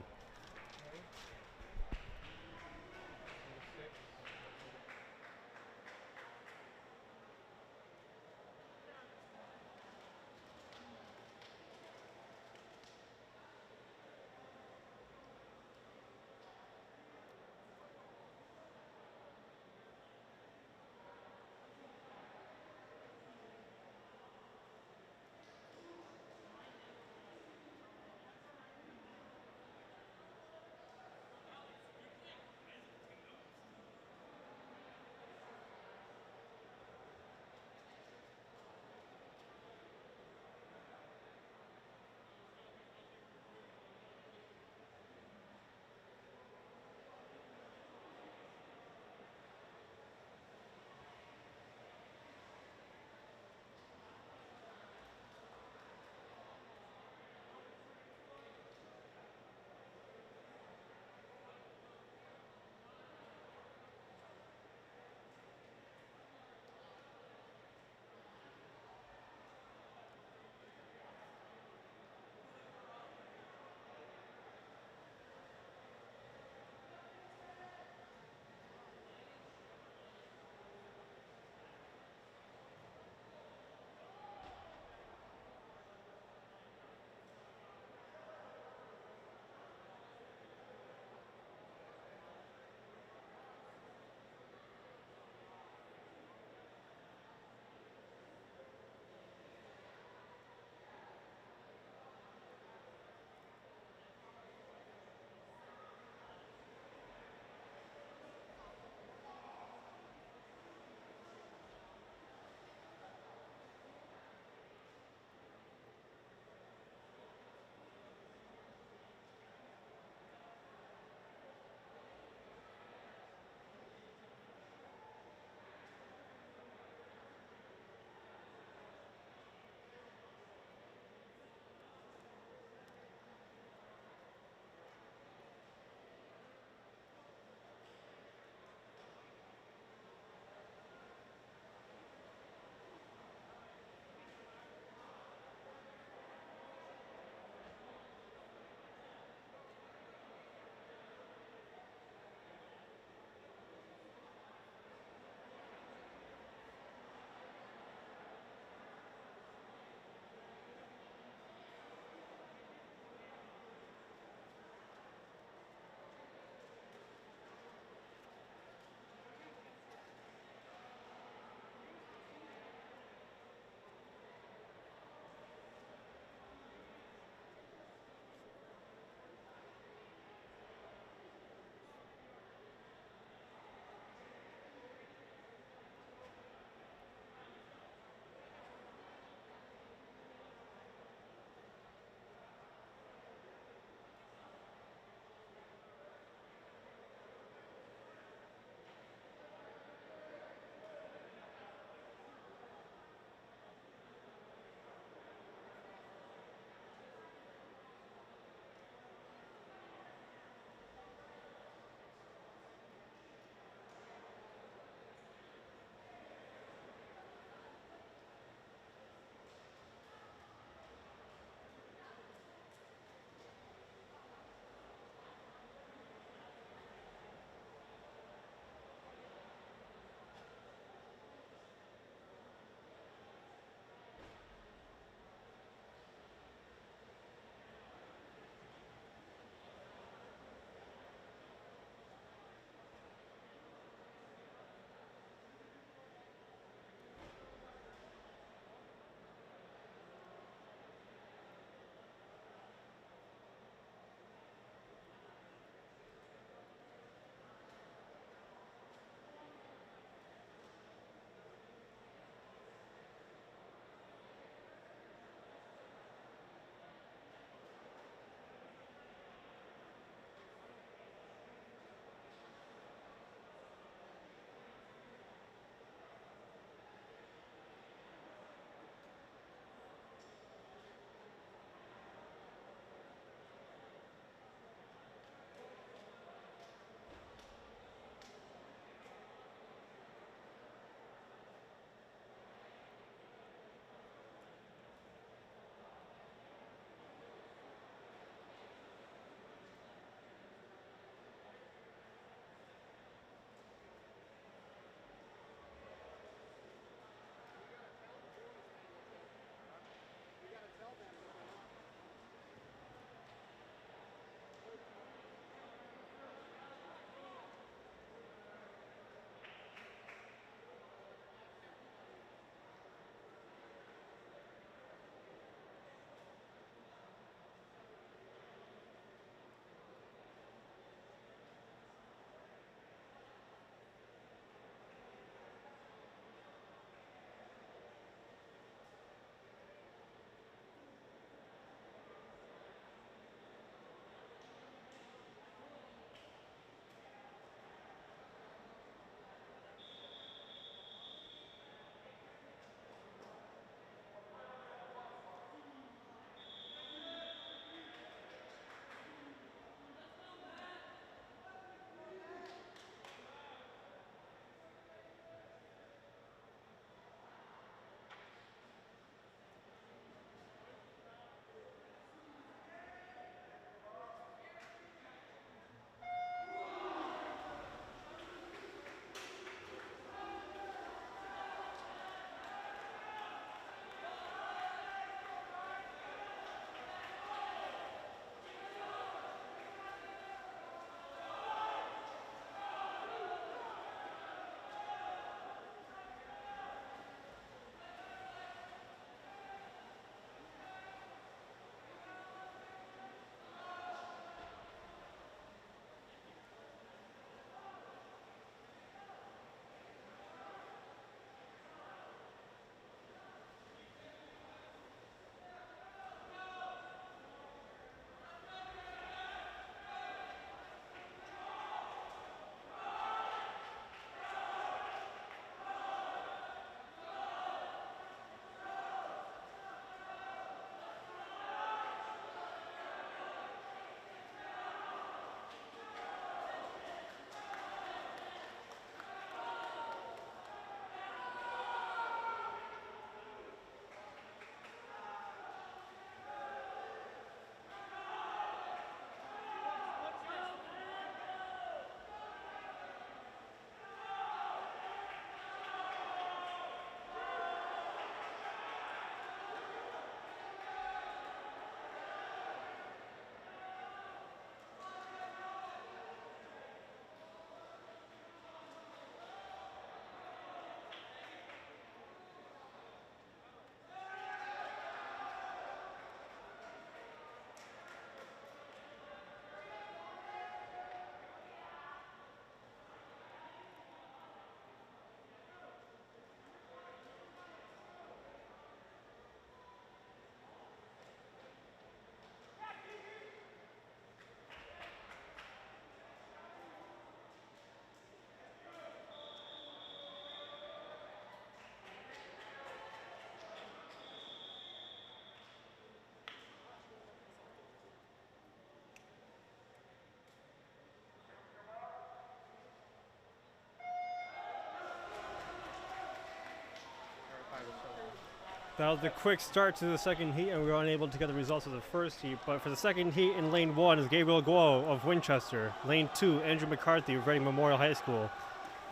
That was a quick start to the second heat, and we were unable to get the results of the first heat. But for the second heat in lane 1 is Gabriel Guo of Winchester. Lane 2, Andrew McCarthy of Reading Memorial High School.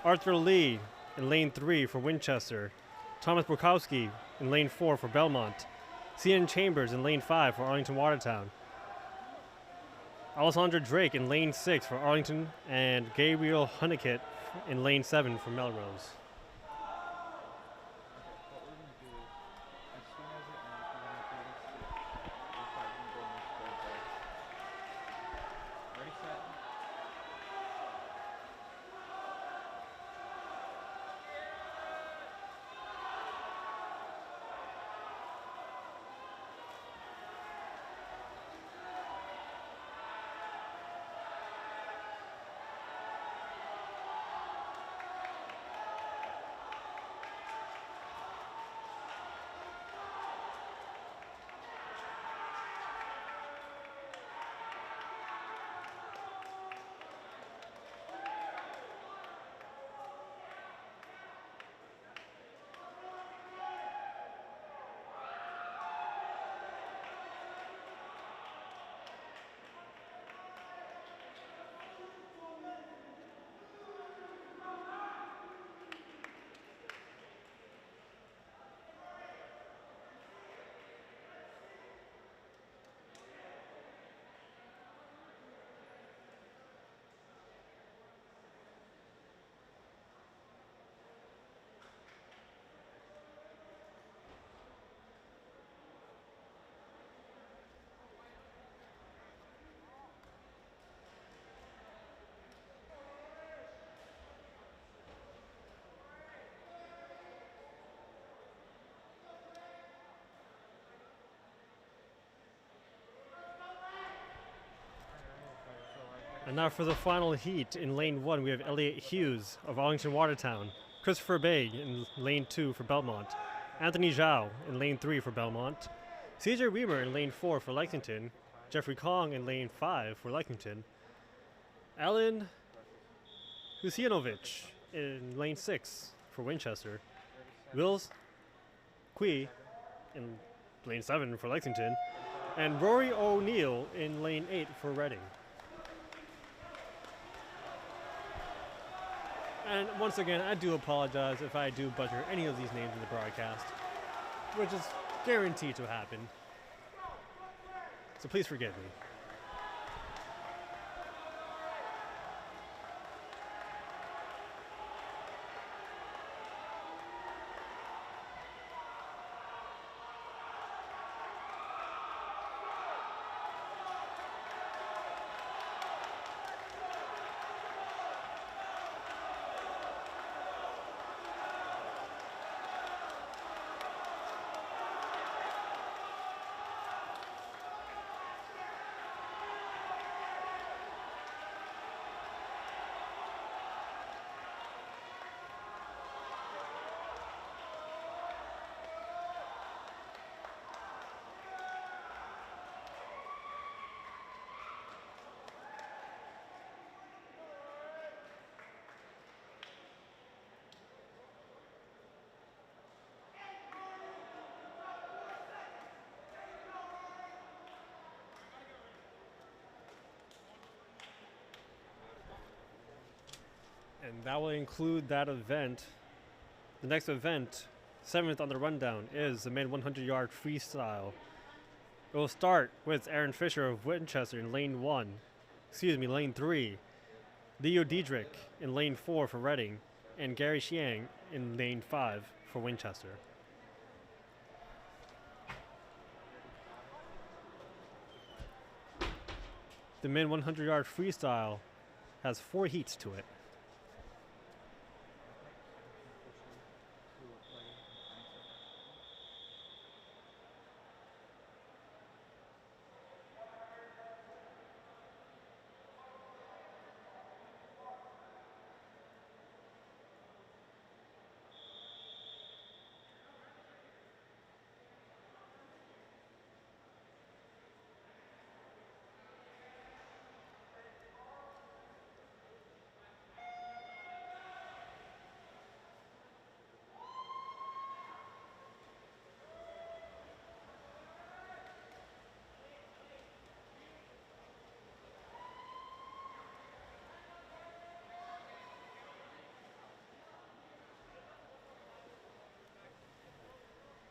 Arthur Lee in lane 3 for Winchester. Thomas Bukowski in lane 4 for Belmont. C.N. Chambers in lane 5 for Arlington Watertown. Alessandra Drake in lane 6 for Arlington, and Gabriel Hunnicutt in lane 7 for Melrose. And now for the final heat in lane 1, we have Elliot Hughes of Arlington Watertown, Christopher Bay in lane 2 for Belmont, Anthony Zhao in lane 3 for Belmont, CJ Weimer in lane 4 for Lexington, Jeffrey Kong in lane 5 for Lexington, Alan Husianovich in lane 6 for Winchester, Wills Kui in lane 7 for Lexington, and Rory O'Neill in lane 8 for Reading. And once again, I do apologize if I do butcher any of these names in the broadcast, which is guaranteed to happen. So please forgive me. And that will include that event. The next event, 7th on the rundown, is the men 100-yard freestyle. It will start with Aaron Fisher of Winchester in lane 3, Leo Diedrich in lane 4 for Reading, and Gary Xiang in lane 5 for Winchester. The men 100-yard freestyle has 4 heats to it.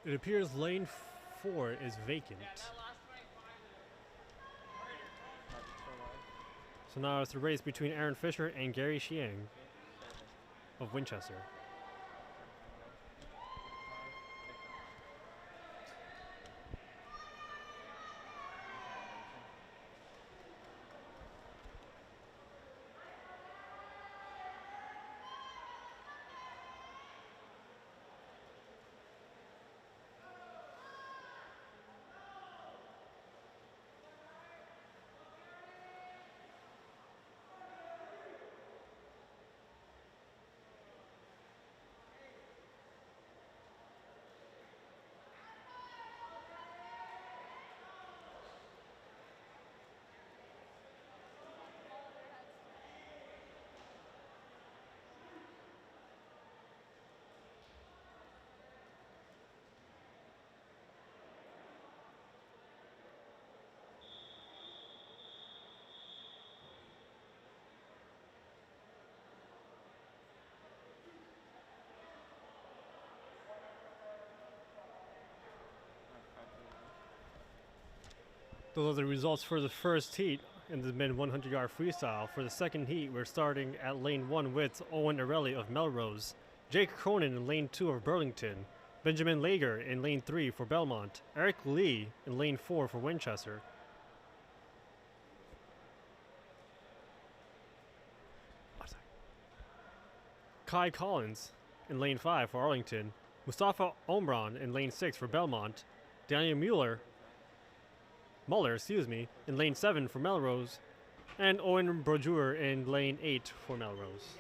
It appears lane 4 is vacant. So now it's a race between Aaron Fisher and Gary Xiang of Winchester. Those are the results for the first heat in the mid 100-yard freestyle. For the second heat, we're starting at lane 1 with Owen Arelli of Melrose, Jake Cronin in lane 2 of Burlington, Benjamin Lager in lane 3 for Belmont, Eric Lee in lane 4 for Winchester. Kai Collins in lane 5 for Arlington, Mustafa Omran in lane 6 for Belmont, Daniel Muller in lane 7 for Melrose, and Owen Brodeur in lane 8 for Melrose.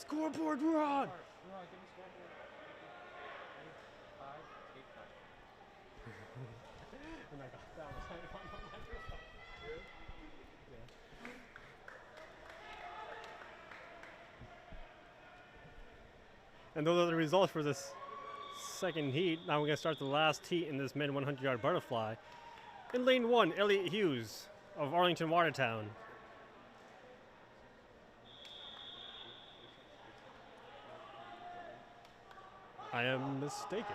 Scoreboard, we're on! And those are the results for this second heat. Now we're going to start the last heat in this mid 100-yard butterfly. In lane 1, Elliot Hughes of Arlington Watertown. I am mistaken.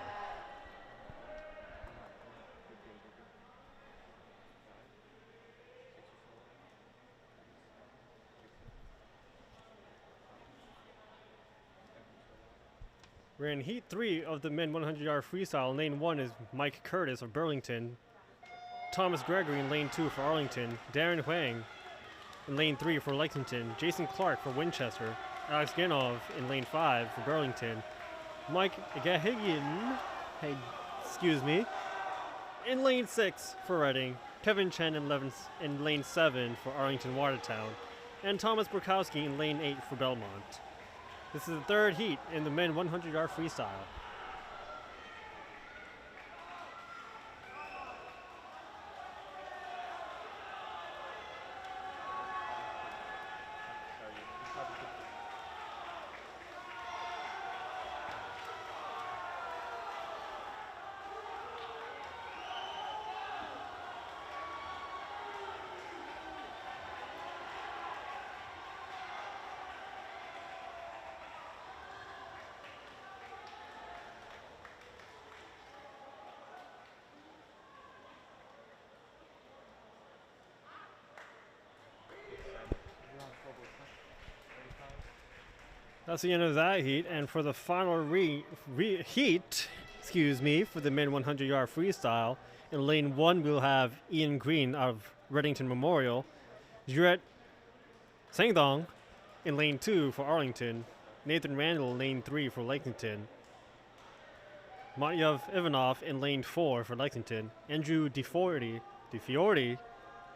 We're in heat 3 of the men 100-yard freestyle. Lane 1 is Mike Curtis of Burlington, Thomas Gregory in lane 2 for Arlington, Darren Huang in lane 3 for Lexington, Jason Clark for Winchester, Alex Ganov in lane 5 for Burlington, Mike Gahigian, in lane 6 for Reading, Kevin Chen in lane 7 for Arlington Watertown, and Thomas Burkowski in lane 8 for Belmont. This is the third heat in the men 100-yard freestyle. That's the end of that heat, and for the final heat, for the men 100-yard freestyle, in lane 1 we'll have Ian Green of Reddington Memorial, Juret Sangdong in lane 2 for Arlington, Nathan Randall in lane 3 for Lexington, Matyev Ivanov in lane 4 for Lexington, Andrew DeFiordi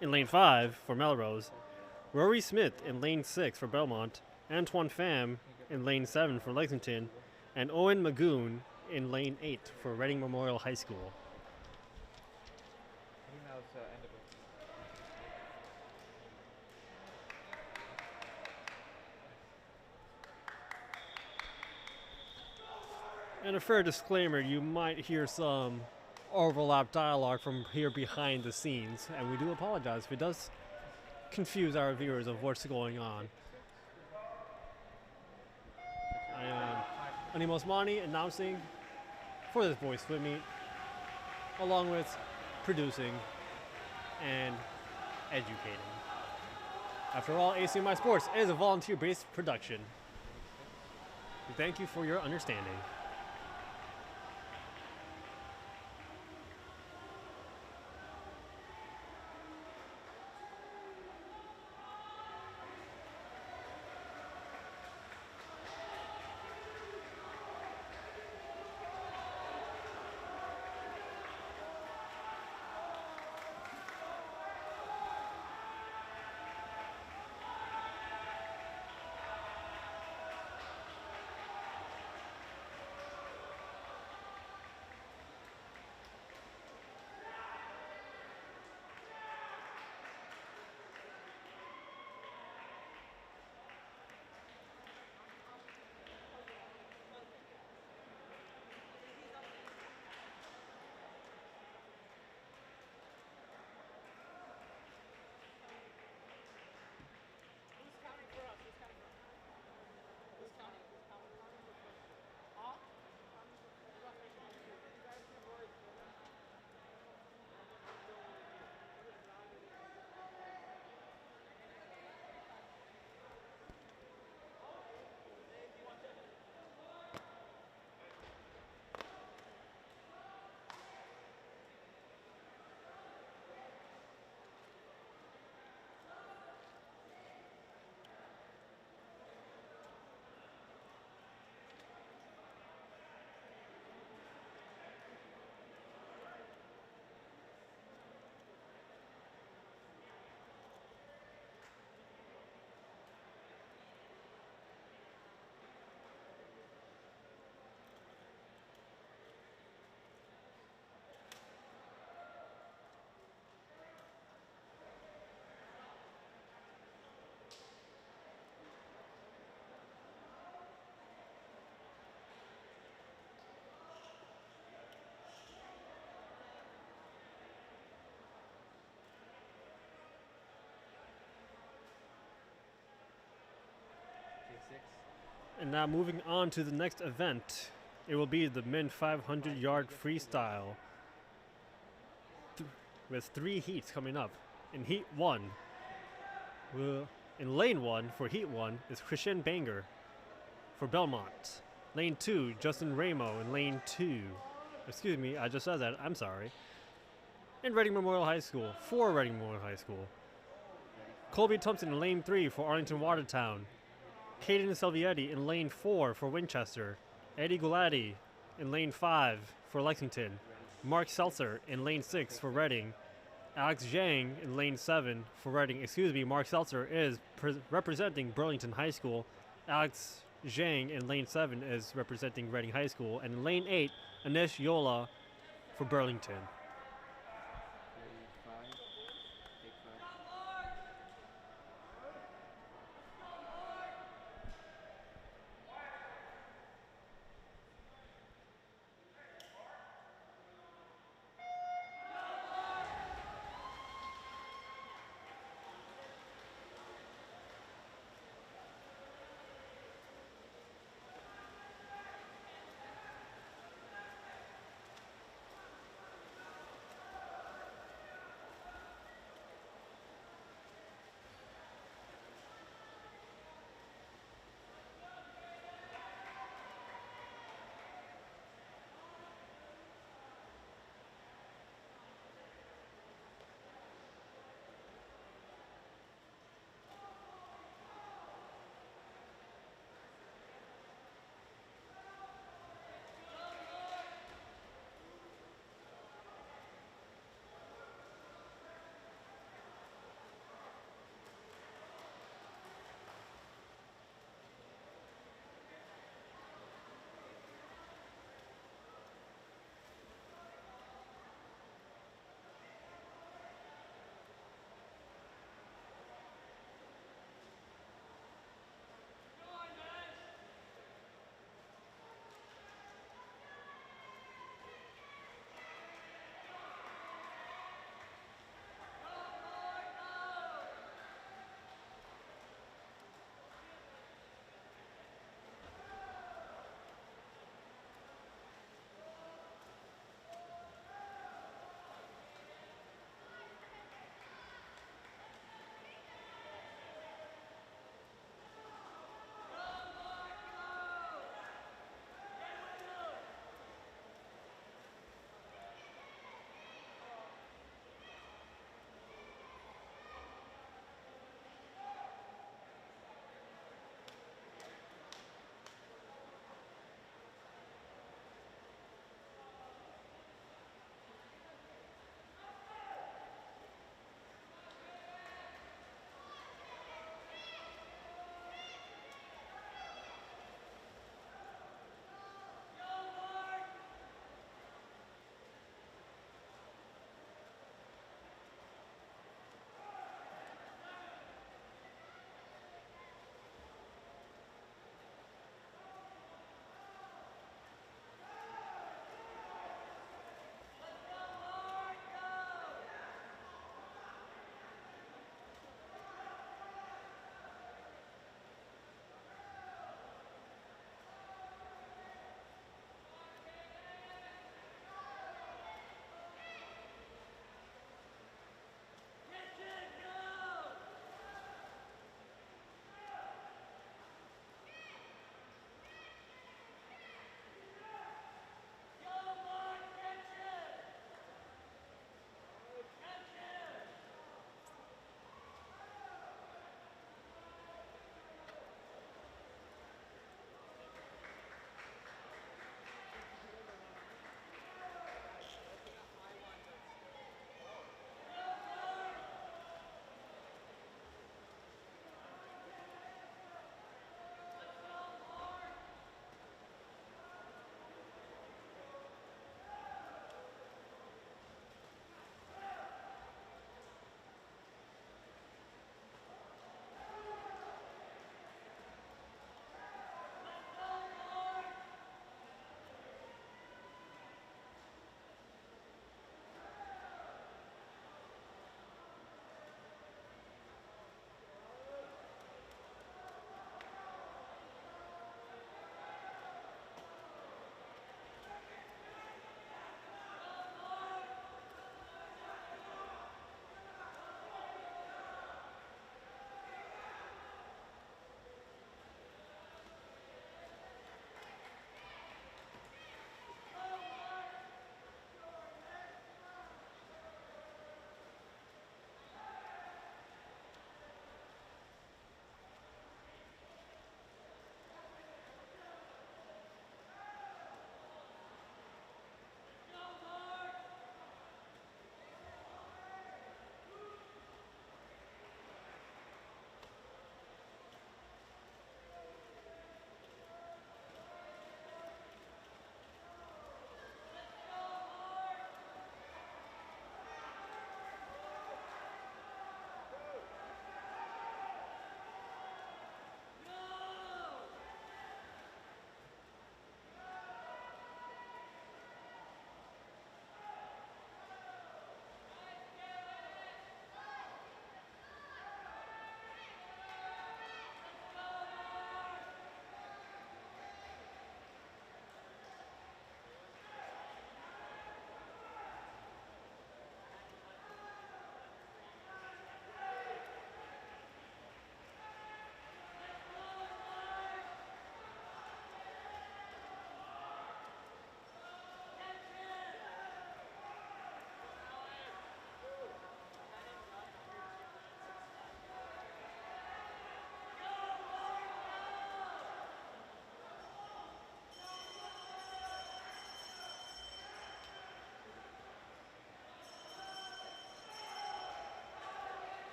in lane 5 for Melrose, Rory Smith in lane 6 for Belmont, Antoine Pham in lane 7 for Lexington, and Owen Magoon in lane 8 for Reading Memorial High School. And a fair disclaimer, you might hear some overlap dialogue from here behind the scenes, and we do apologize if it does confuse our viewers of what's going on. I am Ani Osmani announcing for this boys swim meet, along with producing and educating. After all, ACMi Sports is a volunteer-based production. We thank you for your understanding. And now moving on to the next event, it will be the men 500-yard freestyle with 3 heats coming up. In heat 1, in lane 1 for heat 1 is Christian Banger for Belmont. Lane 2, Justin Ramo in lane 2. Excuse me, I just said that, I'm sorry. In Reading Memorial High School, for Reading Memorial High School. Colby Thompson in lane 3 for Arlington Watertown. Caden Salvietti in lane 4 for Winchester. Eddie Gulati in lane 5 for Lexington. Mark Seltzer in lane 6 for Reading. Alex Zhang in lane 7 for Reading. Excuse me, Mark Seltzer is representing Burlington High School. Alex Zhang in lane 7 is representing Reading High School. And in lane 8, Anish Yola for Burlington.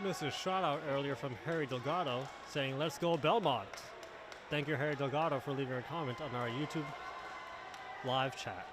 Missed a shout out earlier from Harry Delgado saying, "Let's go Belmont." Thank you, Harry Delgado, for leaving a comment on our YouTube live chat.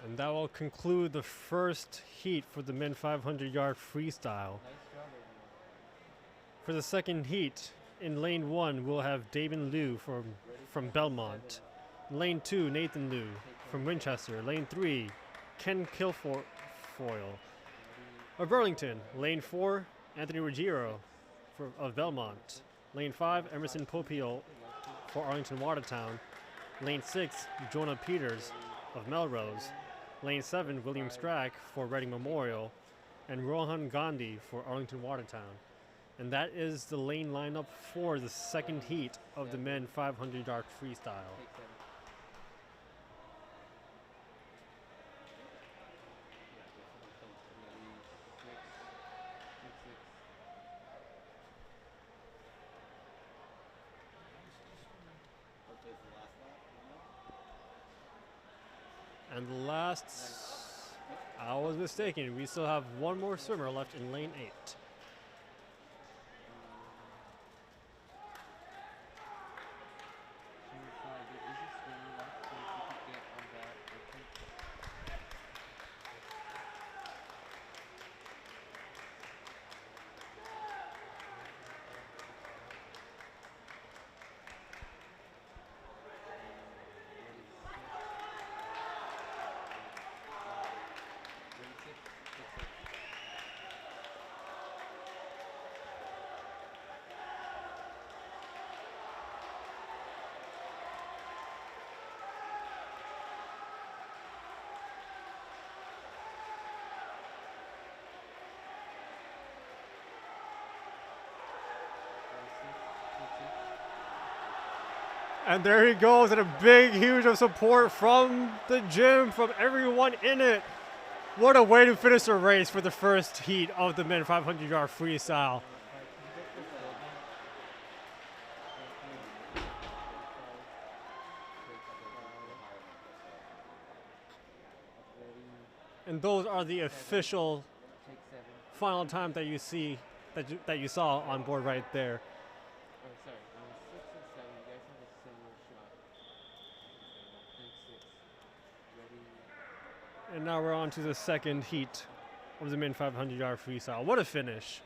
And that will conclude the first heat for the men 500-yard freestyle. For the second heat, in lane 1, we'll have Damon Liu from Belmont. In lane 2, Nathan Liu from Winchester. Lane 3, Ken Kilfoyle of Burlington. Lane 4, Anthony Ruggiero of Belmont. Lane 5, Emerson Popio for Arlington Watertown. Lane 6, Jonah Peters of Melrose. Lane 7, William Strack for Reading Memorial, and Rohan Gandhi for Arlington Watertown. And that is the lane lineup for the second heat of the men 500-yard freestyle. And the last, I was mistaken, we still have one more swimmer left in lane 8. And there he goes, and a big, huge of support from the gym, from everyone in it. What a way to finish the race for the first heat of the men 500-yard freestyle. And those are the official final time that you see, that you saw on board right there. And now we're on to the second heat of the men 500-yard freestyle. What a finish.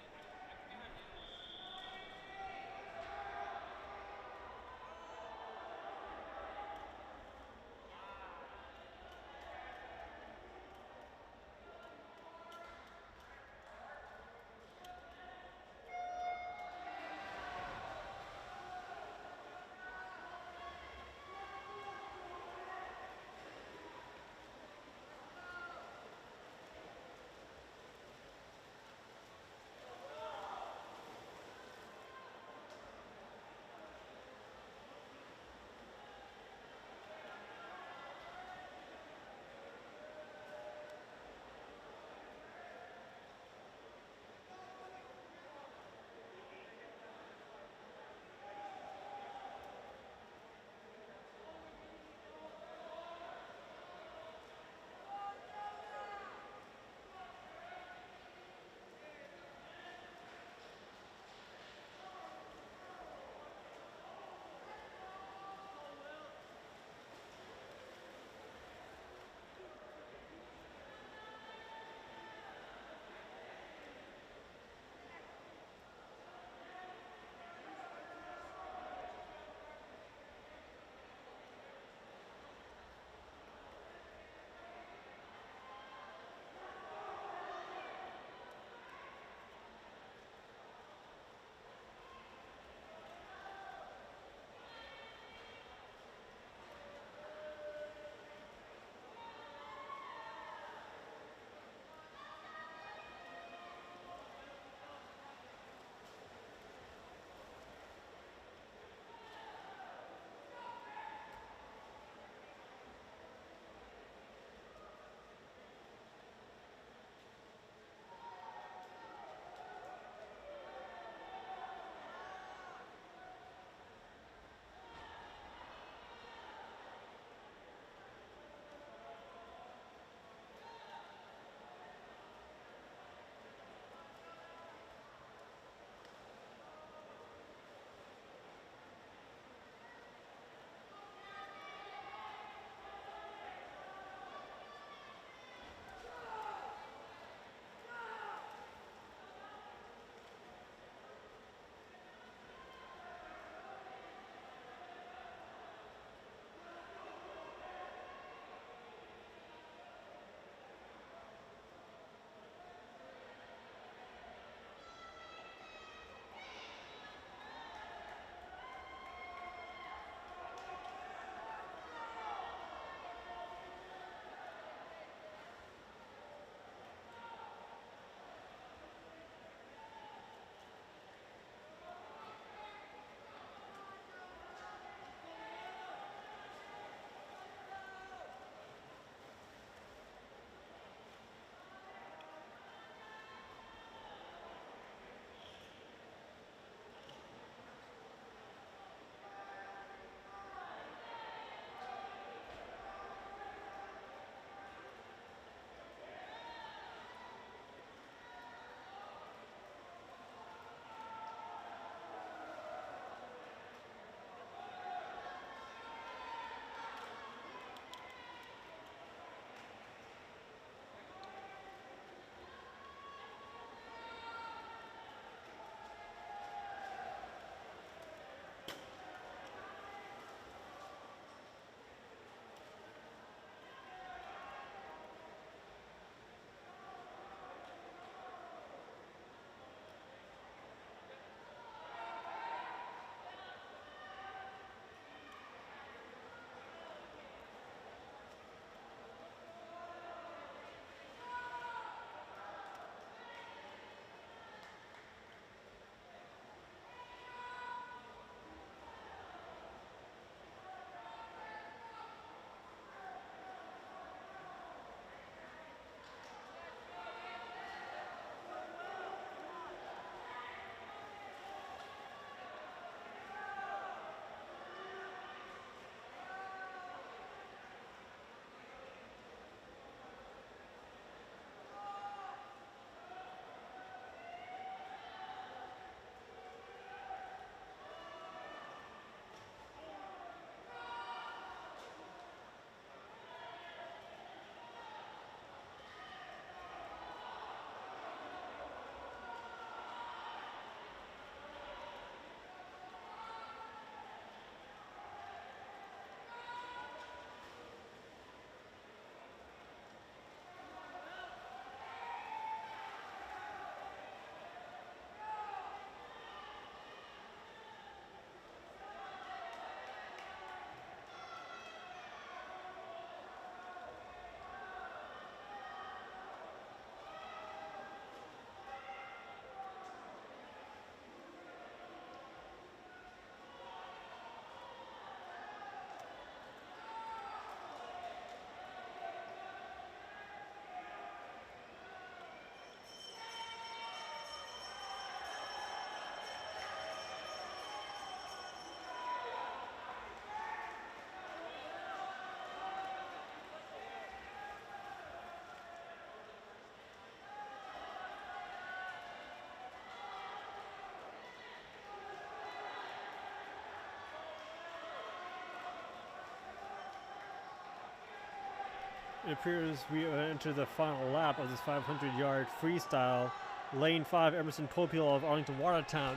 It appears we enter the final lap of this 500-yard freestyle. Lane 5, Emerson Popiel of Arlington Watertown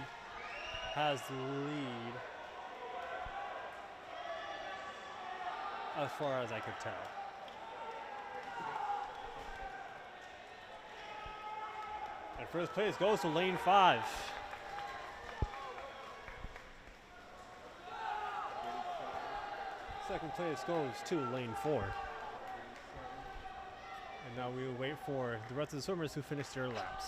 has the lead as far as I could tell. And first place goes to Lane 5. Second place goes to Lane 4. And now we will wait for the rest of the swimmers who finish their laps.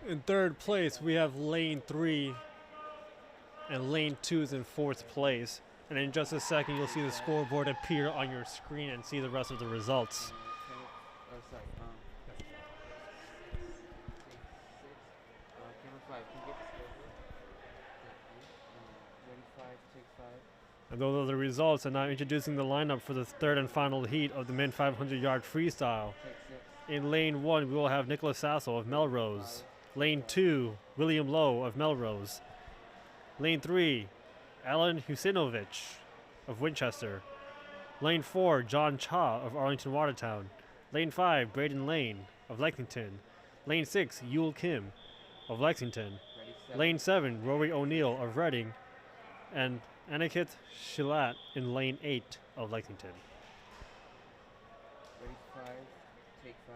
In third place, we have Lane 3, and Lane 2 is in fourth place. And in just a second, you'll see the scoreboard appear on your screen and see the rest of the results. And those are the results, and now introducing the lineup for the third and final heat of the men 500-yard freestyle. In Lane 1, we will have Nicholas Sasso of Melrose. Lane 2, William Lowe of Melrose. Lane 3, Alan Husinovich of Winchester. Lane 4, John Cha of Arlington Watertown. Lane 5, Braden Lane of Lexington. Lane 6, Yule Kim of Lexington. Lane 7, Rory O'Neill of Reading. And Aniket Shilat in Lane 8 of Lexington. Ready, 5, take 5.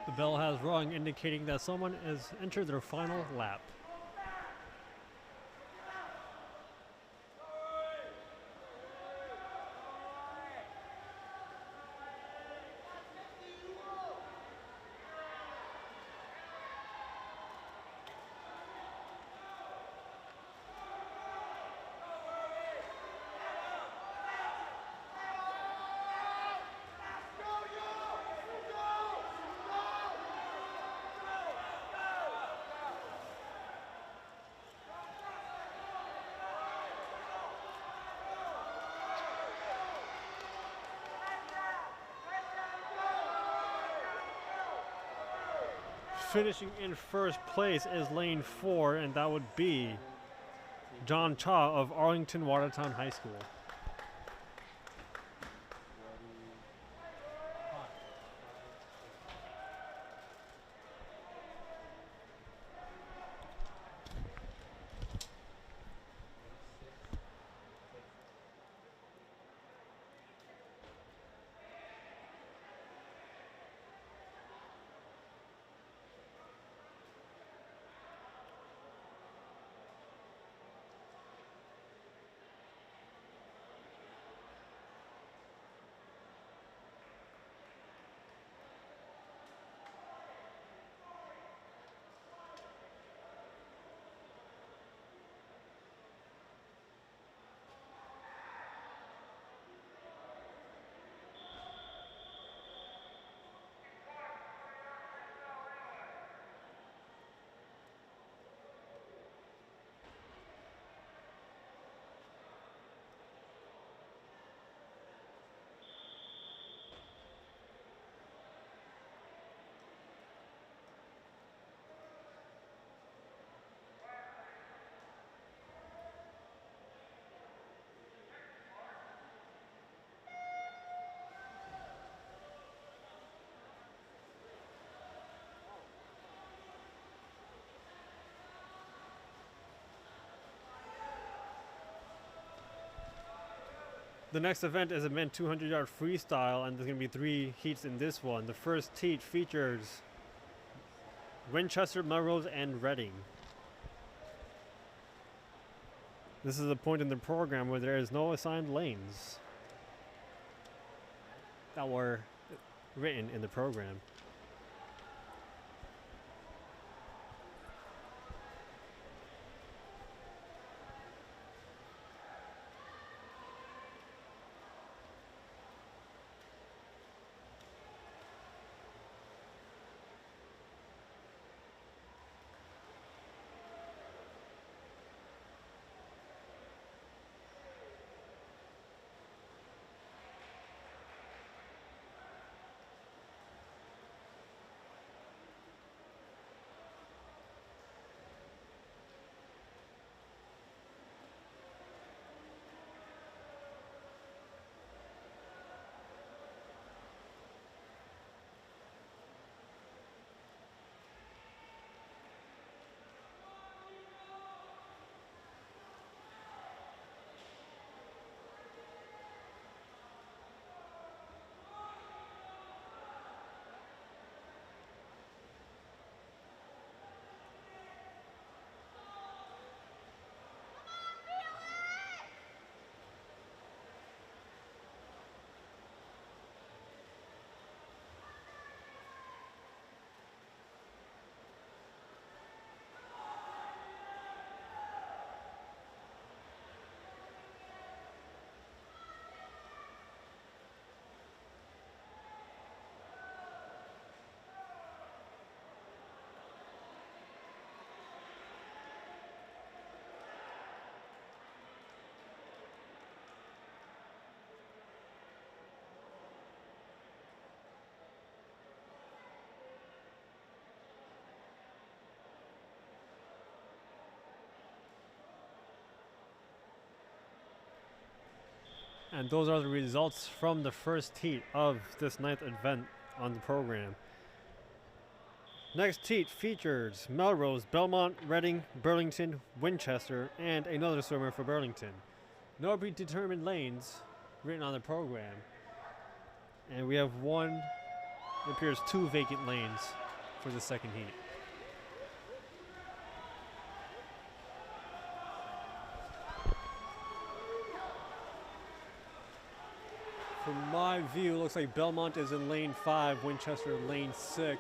The bell has rung, indicating that someone has entered their final lap. Finishing in first place is lane 4, and that would be John Cha of Arlington Watertown High School. The next event is event 200-yard freestyle, and there's going to be 3 heats in this one. The first heat features Winchester, Melrose, and Reading. This is a point in the program where there is no assigned lanes that were written in the program. And those are the results from the first heat of this 9th event on the program. Next heat features Melrose, Belmont, Reading, Burlington, Winchester, and another swimmer for Burlington. No predetermined lanes written on the program. And we have one It appears 2 vacant lanes for the second heat. From my view, it looks like Belmont is in lane 5, Winchester lane 6.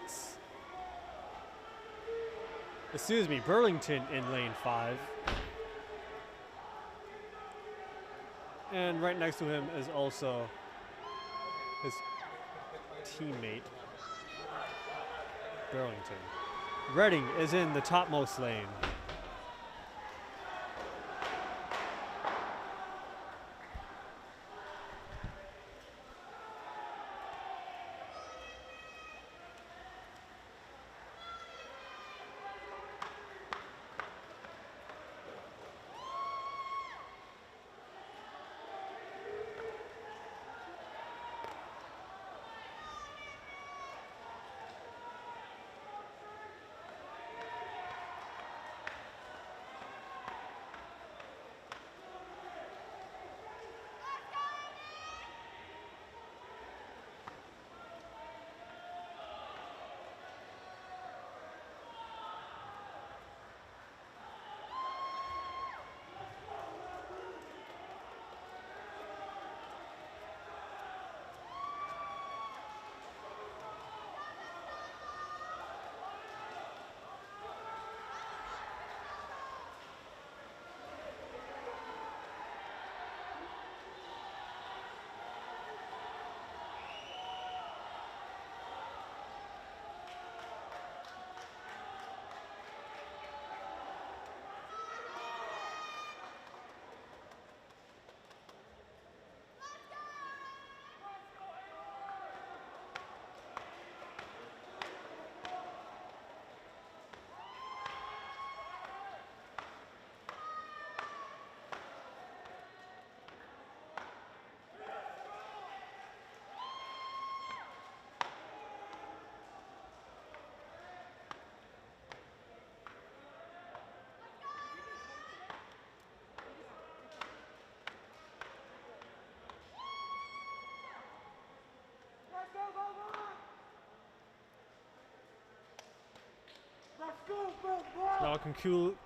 Excuse me, Burlington in lane 5. And right next to him is also his teammate, Burlington. Reading is in the topmost lane.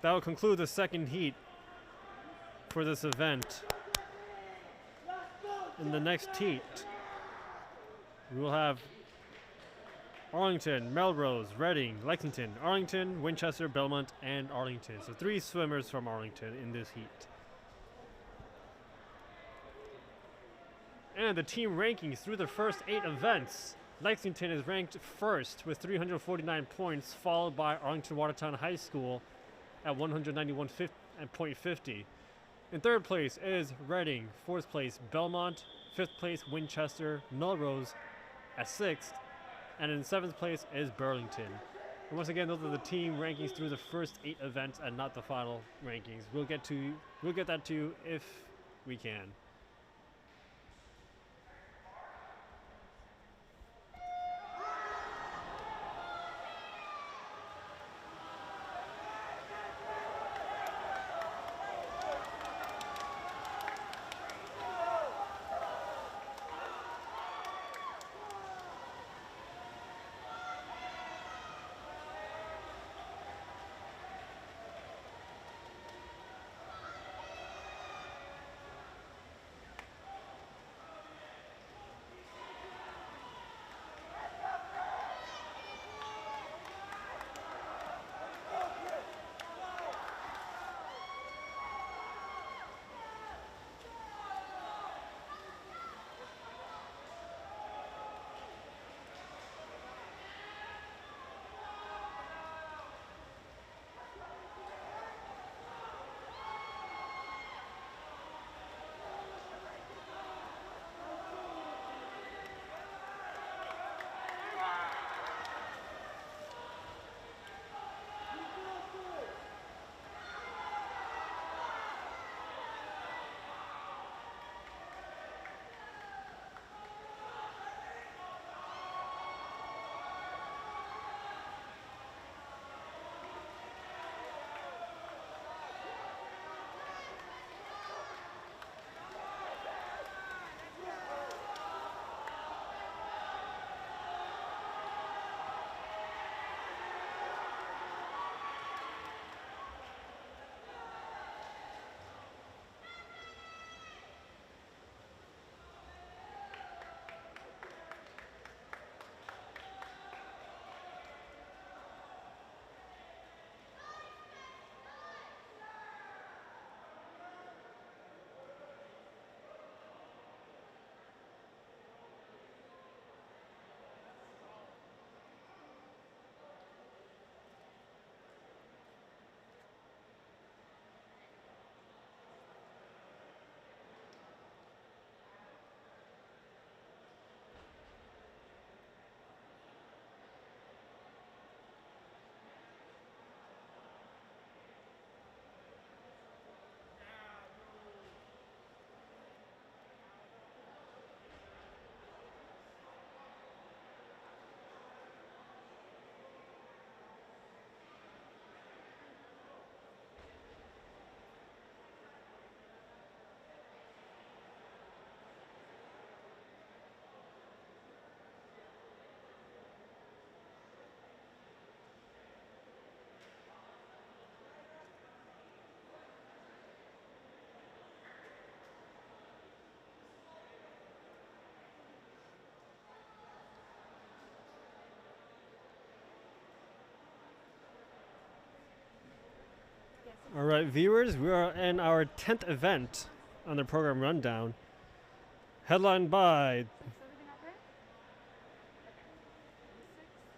That will conclude the second heat for this event. In the next heat, we will have Arlington, Melrose, Reading, Lexington, Arlington, Winchester, Belmont, and Arlington. So 3 swimmers from Arlington in this heat. And the team rankings through the first 8 events. Lexington is ranked first with 349 points, followed by Arlington Watertown High School at 191.50. In third place is Reading, fourth place Belmont, fifth place Winchester, Melrose at 6th, and in 7th place is Burlington. And once again, those are the team rankings through the first 8 events and not the final rankings. We'll get that to you if we can. All right, viewers, we are in our 10th event on the program rundown, headlined by.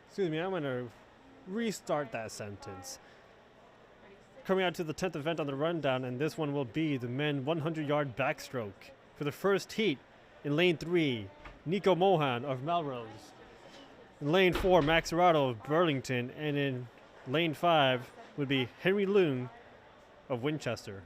Excuse me, I'm going to restart that sentence. Coming out to the 10th event on the rundown, and this one will be the men 100-yard backstroke. For the first heat, in lane 3, Nico Mohan of Melrose. In lane 4, Max Serrato of Burlington. And in lane 5 would be Henry Loong of Winchester.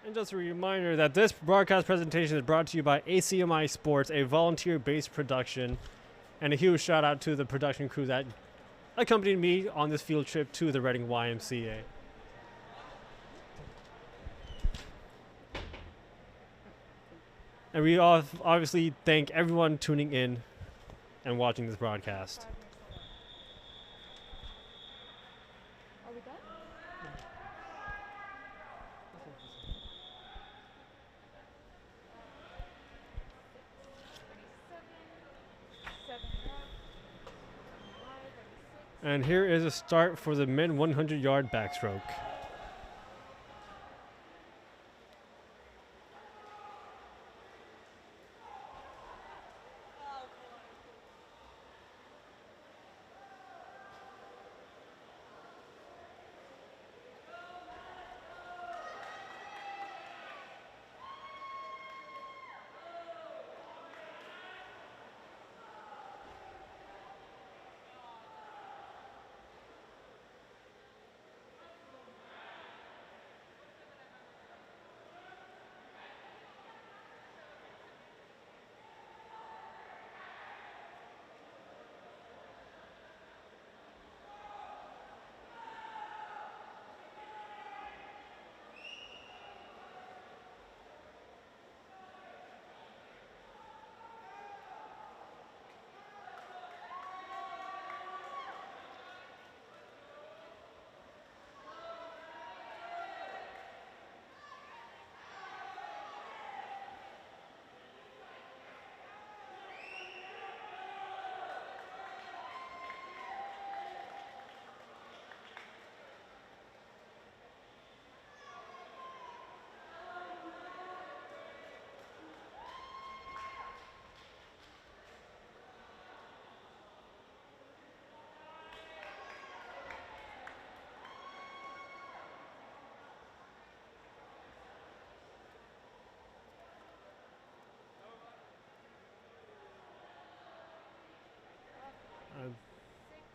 And just a reminder that this broadcast presentation is brought to you by ACMi Sports, a volunteer-based production. And a huge shout out to the production crew that accompanied me on this field trip to the Reading YMCA. And we obviously thank everyone tuning in and watching this broadcast. Are we done? And here is a start for the men 100-yard backstroke.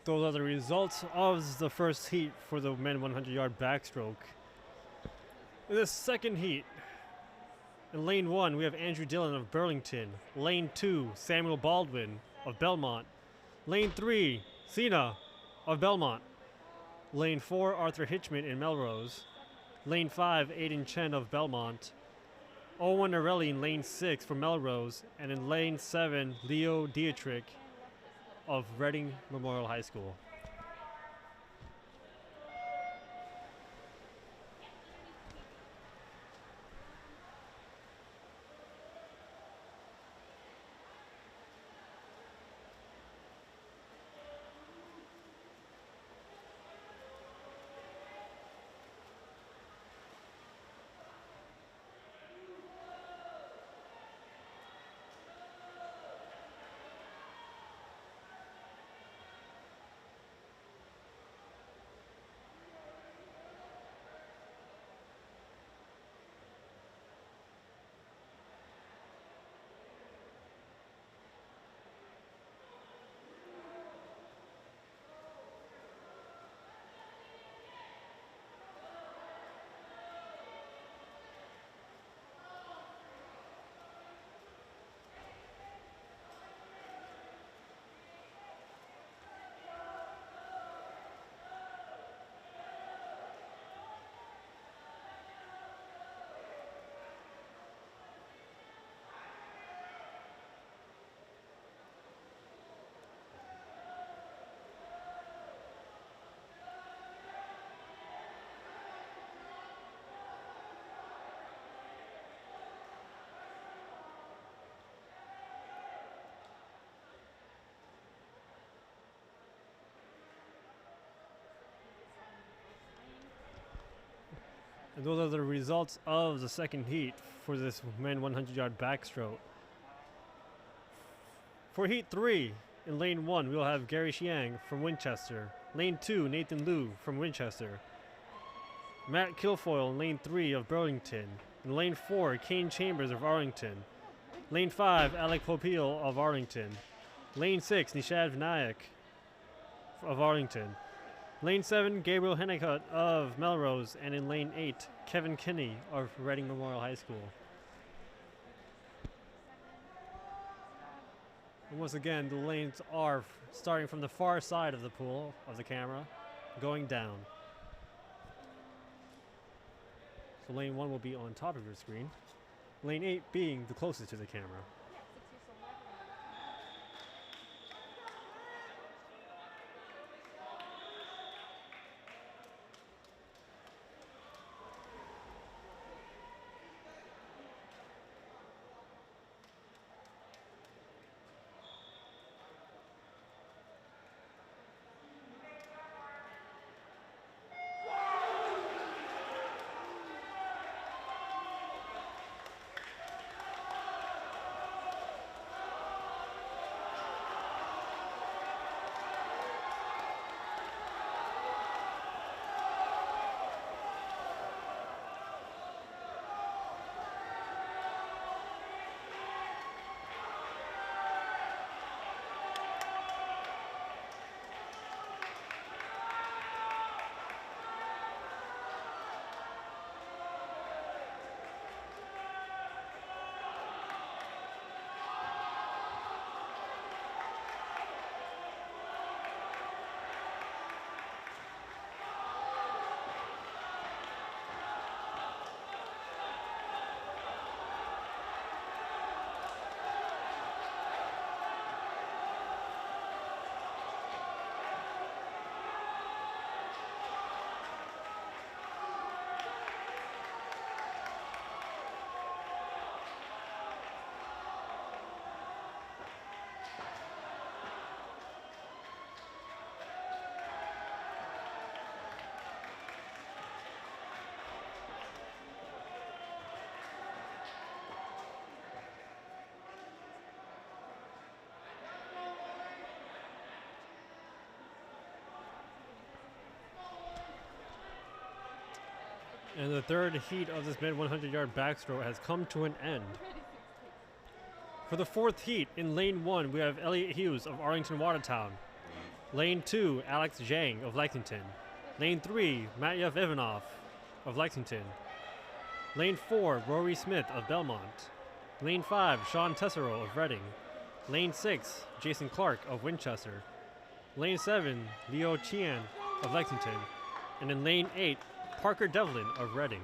Those are the results of the first heat for the men 100-yard backstroke. In the second heat, in lane 1, we have Andrew Dillon of Burlington. Lane 2, Samuel Baldwin of Belmont. Lane 3, Cena of Belmont. Lane 4, Arthur Hitchman in Melrose. Lane 5, Aiden Chen of Belmont. Owen Arelli in lane 6 for Melrose. And in lane 7, Leo Dietrich of Reading Memorial High School. And those are the results of the second heat for this men 100-yard backstroke. For heat 3, in lane 1, we'll have Gary Xiang from Winchester. Lane 2, Nathan Liu from Winchester. Matt Kilfoyle in lane 3 of Burlington. In lane 4, Kane Chambers of Arlington. Lane 5, Alec Popeil of Arlington. Lane 6, Nishad Vinayak of Arlington. Lane 7, Gabriel Hennicott of Melrose. And in lane 8, Kevin Kinney of Reading Memorial High School. And once again, the lanes are starting from the far side of the pool of the camera, going down. So lane 1 will be on top of your screen. Lane 8 being the closest to the camera. And the third heat of this mid 100-yard backstroke has come to an end. For the fourth heat, in lane 1, we have Elliot Hughes of Arlington Watertown. Lane 2, Alex Zhang of Lexington. Lane 3, Matyev Ivanov of Lexington. Lane 4, Rory Smith of Belmont. Lane 5, Sean Tessero of Reading. Lane 6, Jason Clark of Winchester. Lane 7, Leo Chian of Lexington. And in lane 8, Parker Devlin of Reading.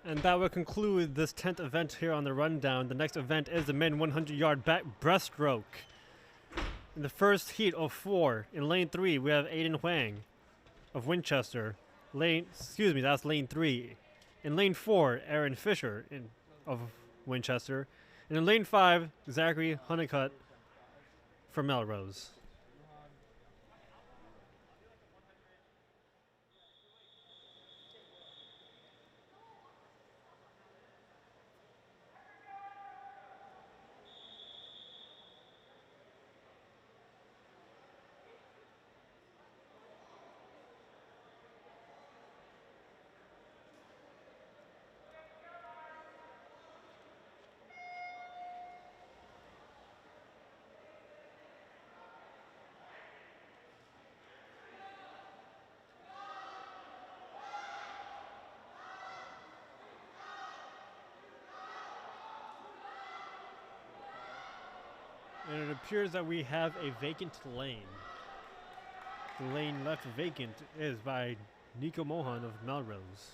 And that will conclude this 10th event here on the rundown. The next event is the men 100-yard back breaststroke. In the first heat of 4, in lane 3, we have Aiden Huang of Winchester. That's lane 3. In lane 4, Aaron Fisher of Winchester. And in lane 5, Zachary Honeycutt from Melrose. And it appears that we have a vacant lane. The lane left vacant is by Nico Mohan of Melrose.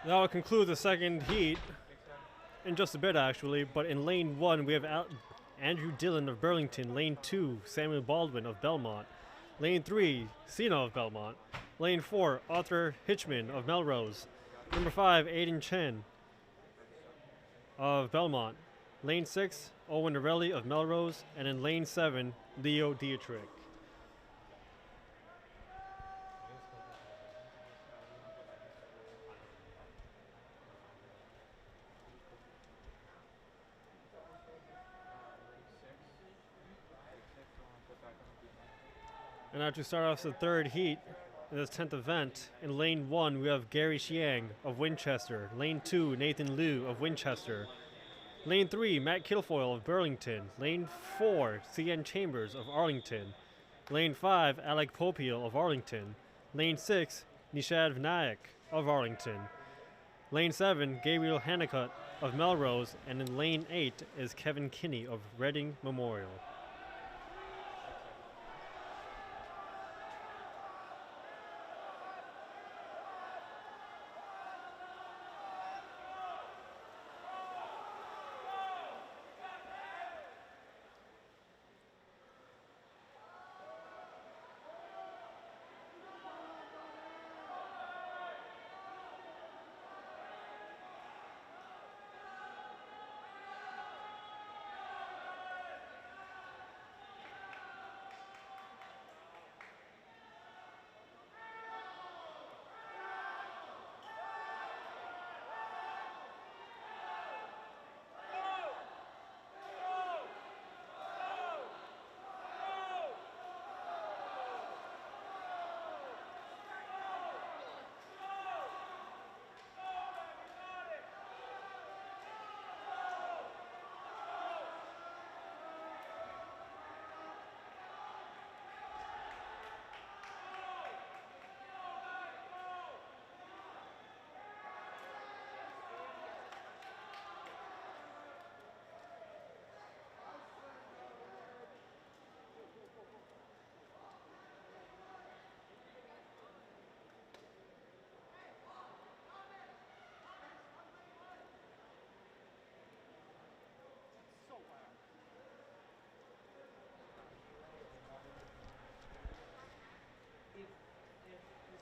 That will conclude the second heat in just a bit, actually. But in lane 1, we have Andrew Dillon of Burlington. Lane 2, Samuel Baldwin of Belmont. Lane 3, Cena of Belmont. Lane 4, Arthur Hitchman of Melrose. Number 5, Aiden Chen of Belmont. Lane 6, Owen Norelli of Melrose. And in lane 7, Leo Dietrich. And now to start off the third heat in this 10th event, in lane 1 we have Gary Xiang of Winchester. Lane 2, Nathan Liu of Winchester. Lane 3, Matt Kilfoyle of Burlington. Lane 4, CN Chambers of Arlington. Lane 5, Alec Popiel of Arlington. Lane 6, Nishad Vinayak of Arlington. Lane 7, Gabriel Hannicott of Melrose. And in lane 8 is Kevin Kinney of Reading Memorial.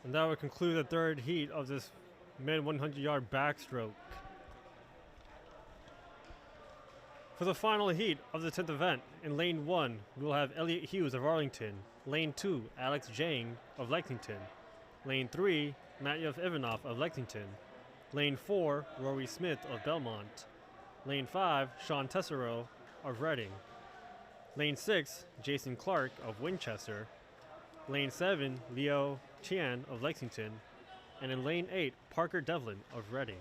And that would conclude the third heat of this mid 100-yard backstroke. For the final heat of the 10th event, in lane 1, we will have Elliot Hughes of Arlington. Lane 2, Alex Jang of Lexington. Lane 3, Matyov Ivanov of Lexington. Lane 4, Rory Smith of Belmont. Lane 5, Sean Tessero of Reading. Lane 6, Jason Clark of Winchester. Lane 7, Leo Chian of Lexington. And in lane 8, Parker Devlin of Reading.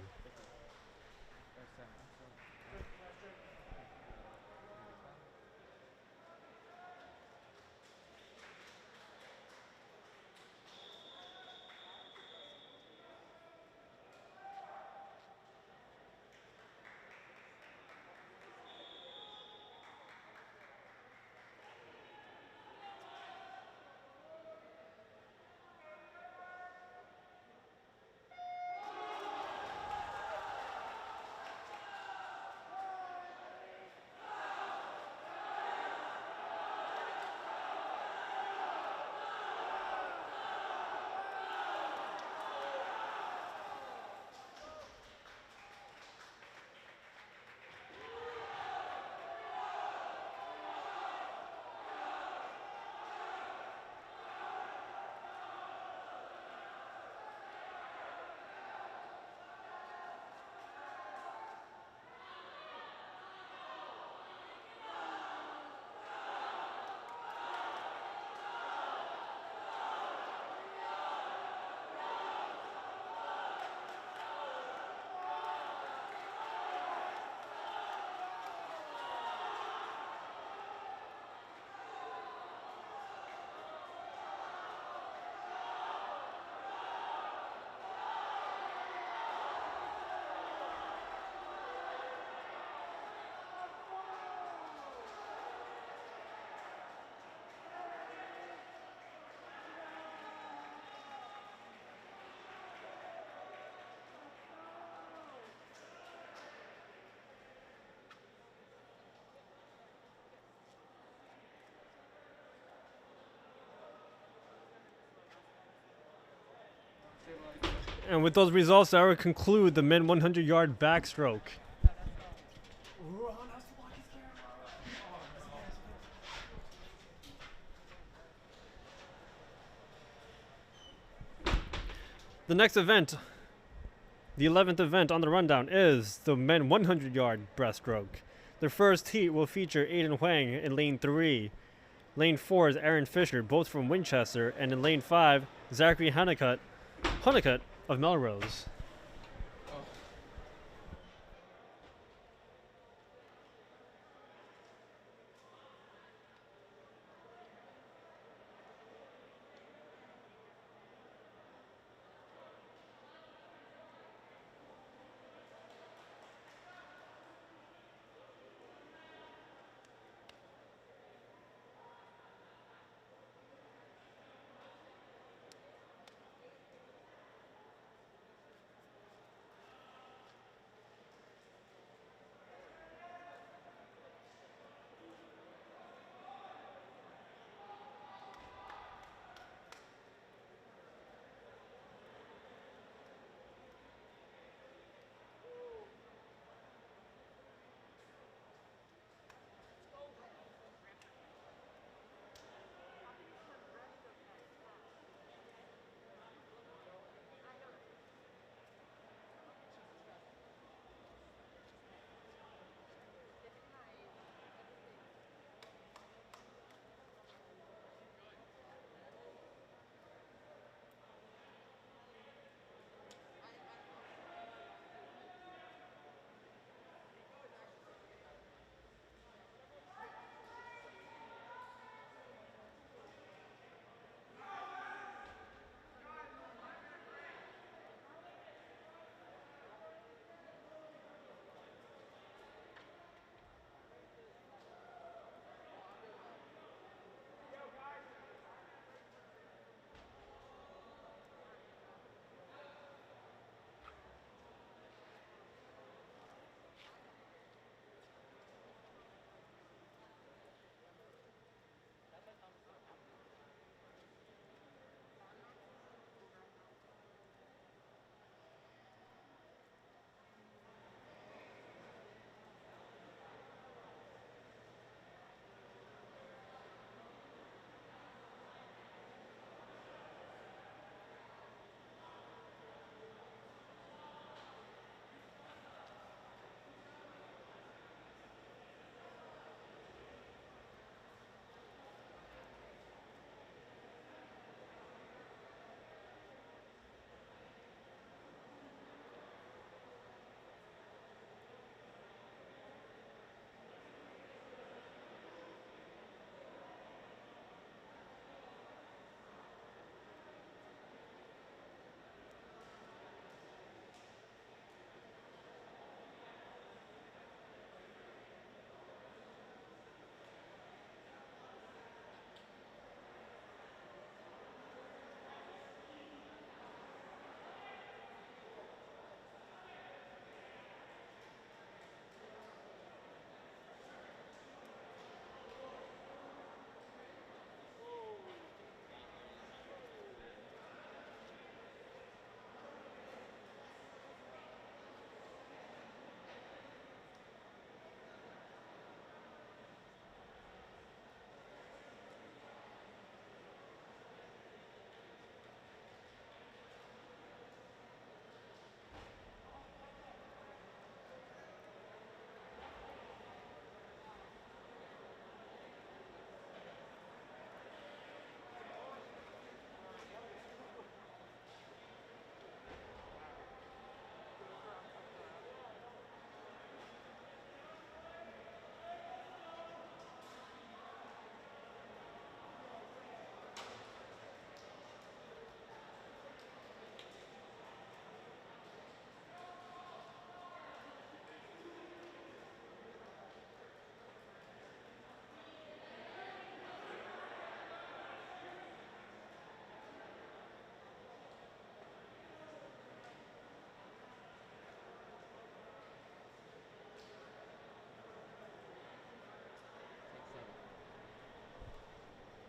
And with those results, I will conclude the men 100-yard backstroke. The next event, the 11th event on the rundown, is the men 100-yard breaststroke. The first heat will feature Aiden Huang in lane 3. Lane 4 is Aaron Fisher, both from Winchester, and in lane 5, Zachary Honeycutt of Melrose.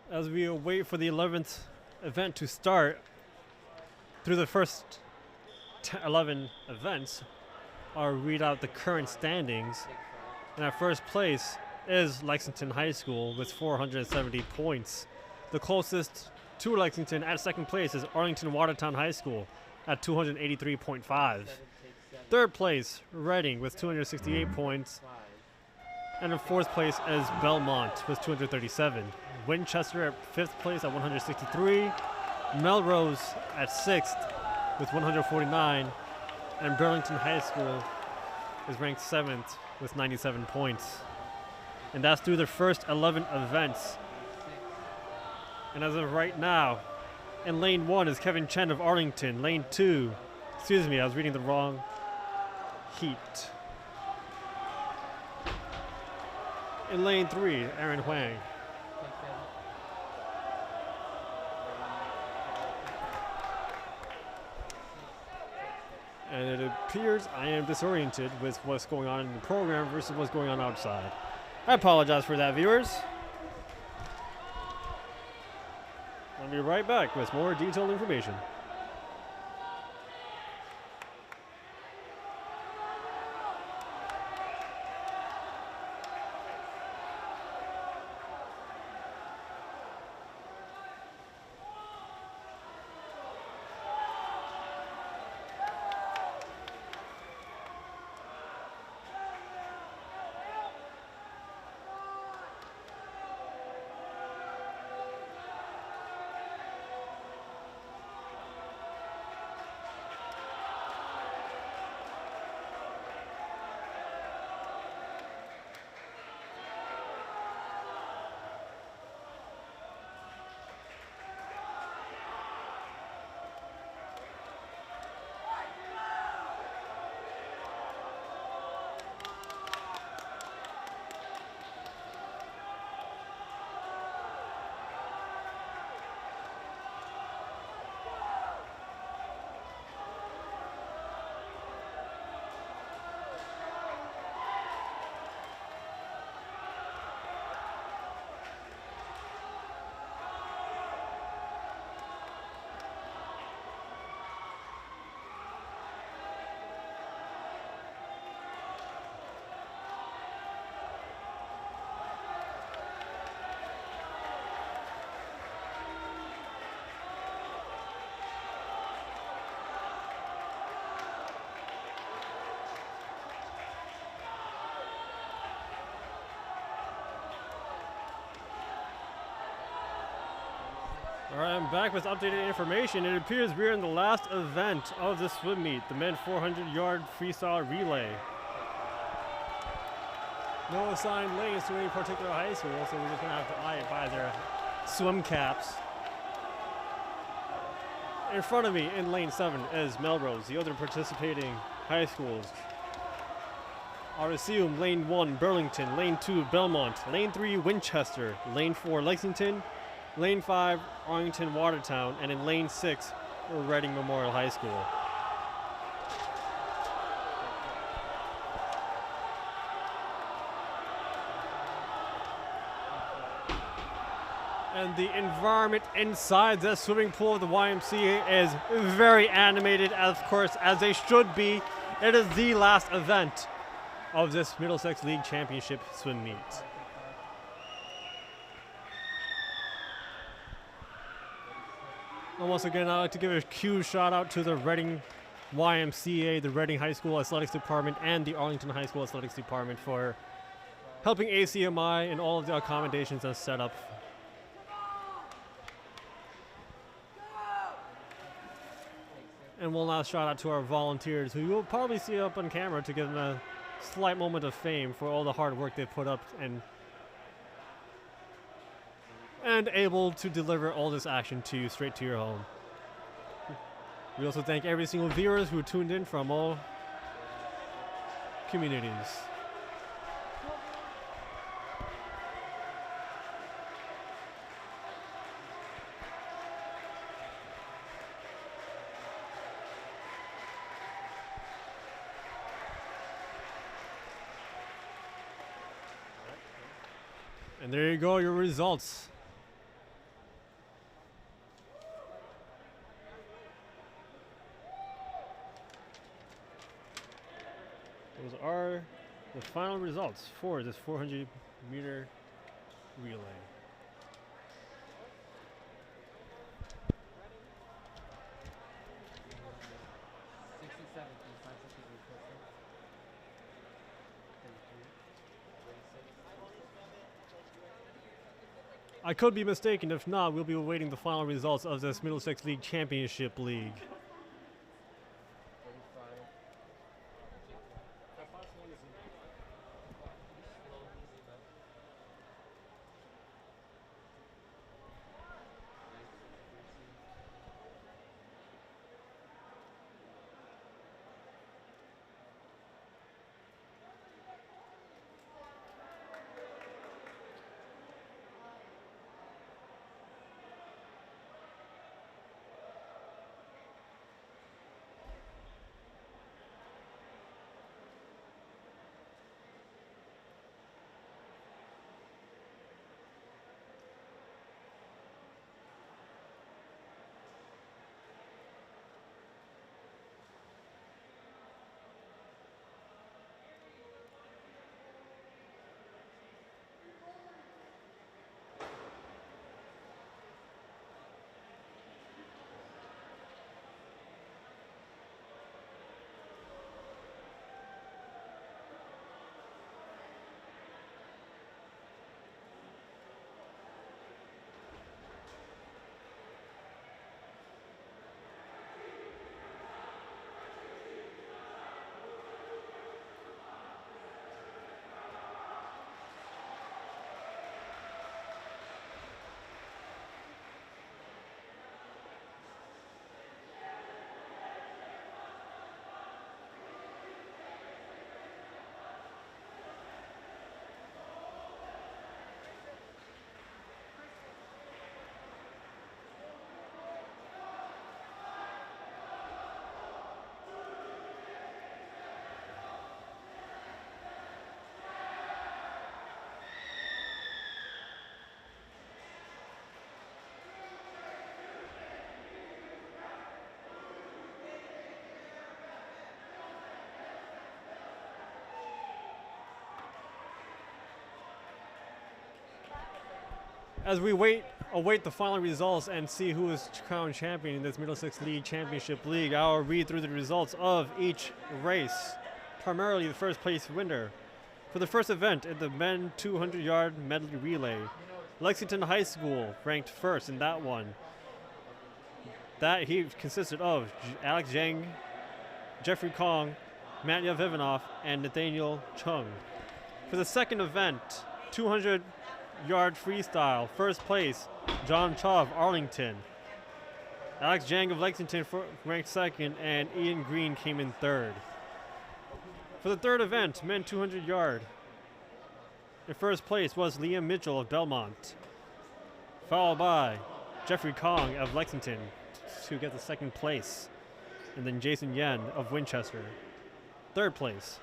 As we wait for the 11th event to start, through the first 11 events, I'll read out the current standings. And at first place is Lexington High School with 470 points. The closest to Lexington at second place is Arlington Watertown High School at 283.5. Third place, Reading with 268 points. And in fourth place is Belmont with 237. Winchester at fifth place at 163. Melrose at sixth with 149. And Burlington High School is ranked seventh with 97 points. And that's through the first 11 events. And as of right now, in lane 1 is Kevin Chen of Arlington. Lane 2, excuse me, I was reading the wrong heat. In lane 3, Aaron Huang. And it appears I am disoriented with what's going on in the program versus what's going on outside. I apologize for that, viewers. I'll be right back with more detailed information. All right, I'm back with updated information. It appears we're in the last event of the swim meet, the men 400-yard freestyle relay. No assigned lanes to any particular high school, so we're just gonna have to eye it by their swim caps. In front of me in lane 7 is Melrose, the other participating high schools. I'll assume lane 1, Burlington, lane 2, Belmont, lane 3, Winchester, lane 4, Lexington, lane 5, Arlington Watertown, and in lane 6, Reading Memorial High School. And the environment inside the swimming pool of the YMCA is very animated, of course, as they should be. It is the last event of this Middlesex League Championship swim meet. And once again, I'd like to give a huge shout out to the Reading YMCA, the Reading High School Athletics Department, and the Arlington High School Athletics Department for helping ACMi and all of the accommodations and setup. And one last shout out to our volunteers, who you'll probably see up on camera to give them a slight moment of fame for all the hard work they put up and able to deliver all this action to you straight to your home. We also thank every single viewers who tuned in from all communities. And there you go, your results. Those are the final results for this 400-meter relay. I could be mistaken. If not, we'll be awaiting the final results of this Middlesex League Championship League. As we await the final results and see who is crowned champion in this Middlesex League Championship League, I'll read through the results of each race, primarily the first place winner. For the first event in the men 200-yard medley relay, Lexington High School ranked first in that one. That he consisted of Alex Zhang, Jeffrey Kong, Matya Vivanoff, and Nathaniel Chung. For the second event, 200-yard freestyle, first place, John Cha of Arlington. Alex Zhang of Lexington ranked second, and Ian Green came in third. For the third event, men 200-yard, in first place was Liam Mitchell of Belmont, followed by Jeffrey Kong of Lexington to get the second place, and then Jason Yen of Winchester, third place.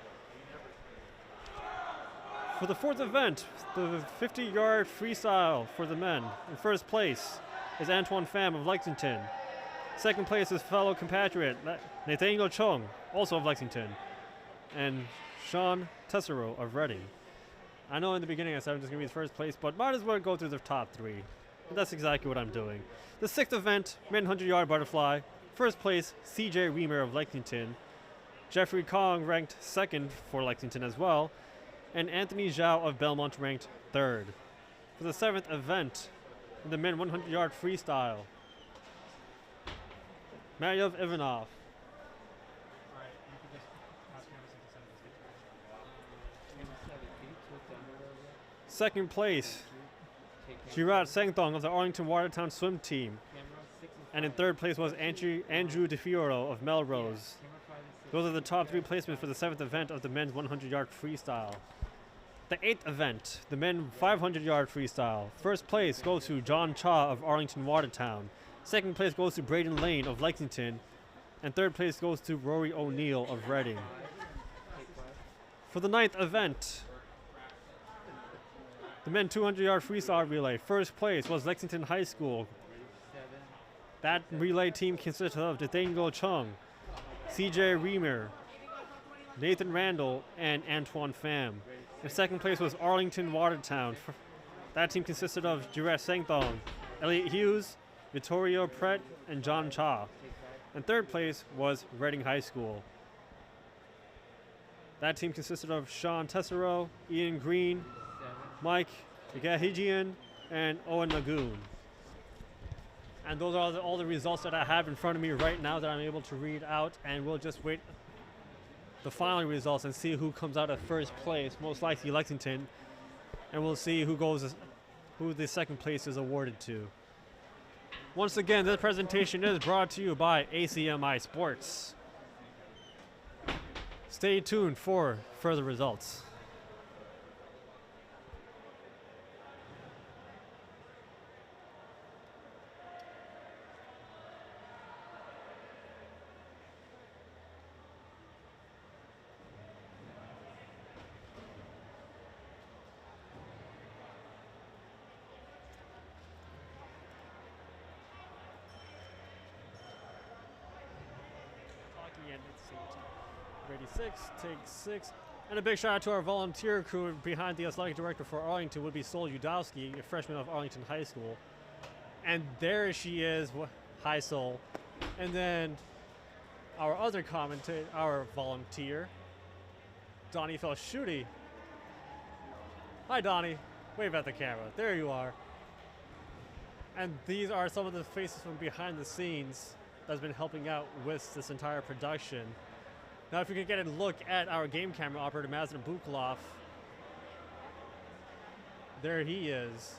For the fourth event, the 50-yard freestyle for the men, in first place is Antoine Pham of Lexington. Second place is fellow compatriot Nathaniel Chung, also of Lexington, and Sean Tessero of Reading. I know in the beginning I said I'm just going to be the first place, but might as well go through the top three. And that's exactly what I'm doing. The sixth event, men 100-yard butterfly. First place, CJ Reamer of Lexington. Jeffrey Kong ranked second for Lexington as well. And Anthony Zhao of Belmont ranked third. For the seventh event, in the men 100-yard freestyle, Maryov Ivanov. Second place, Girat Sengthong of the Arlington Watertown swim team. And in third place was Andrew DeFioro of Melrose. Those are the top three placements for the seventh event of the men's 100-yard freestyle. The eighth event, the men 500-yard freestyle. First place goes to John Cha of Arlington Watertown. Second place goes to Braden Lane of Lexington. And third place goes to Rory O'Neill of Reading. For the ninth event, the men 200-yard freestyle relay. First place was Lexington High School. That relay team consisted of Nathaniel Chung, CJ Reamer, Nathan Randall, and Antoine Pham. In second place was Arlington Watertown. That team consisted of Jurek Sengthong, Elliot Hughes, Vittorio Pret, and John Cha. And third place was Reading High School. That team consisted of Sean Tessero, Ian Green, Mike Gahigian, and Owen Lagoon. And those are all the results that I have in front of me right now that I'm able to read out, and we'll just wait the final results and see who comes out at first place, most likely Lexington, and we'll see who the second place is awarded to. Once again, this presentation is brought to you by ACMi Sports. Stay tuned for further results. Ready 6, take 6. And a big shout out to our volunteer crew behind the athletic director for Arlington would be Sol Udowski, a freshman of Arlington High School. And there she is, hi Sol. And then our other commentator, our volunteer, Donnie Felschutte. Hi Donnie, wave at the camera, there you are. And these are some of the faces from behind the scenes that's been helping out with this entire production. Now, if we could get a look at our game camera operator, Mazda Buklov. There he is.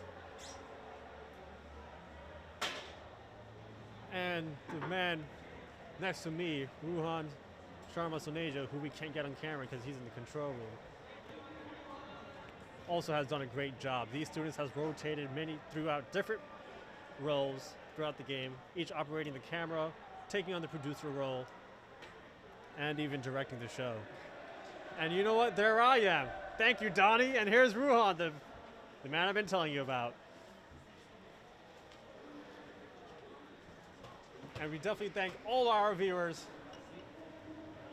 And the man next to me, Ruhan Sharma Soneja, who we can't get on camera because he's in the control room, also has done a great job. These students have rotated throughout different roles throughout the game, each operating the camera, taking on the producer role, and even directing the show. And you know what? There I am. Thank you, Donnie. And here's Ruhan, the man I've been telling you about. And we definitely thank all our viewers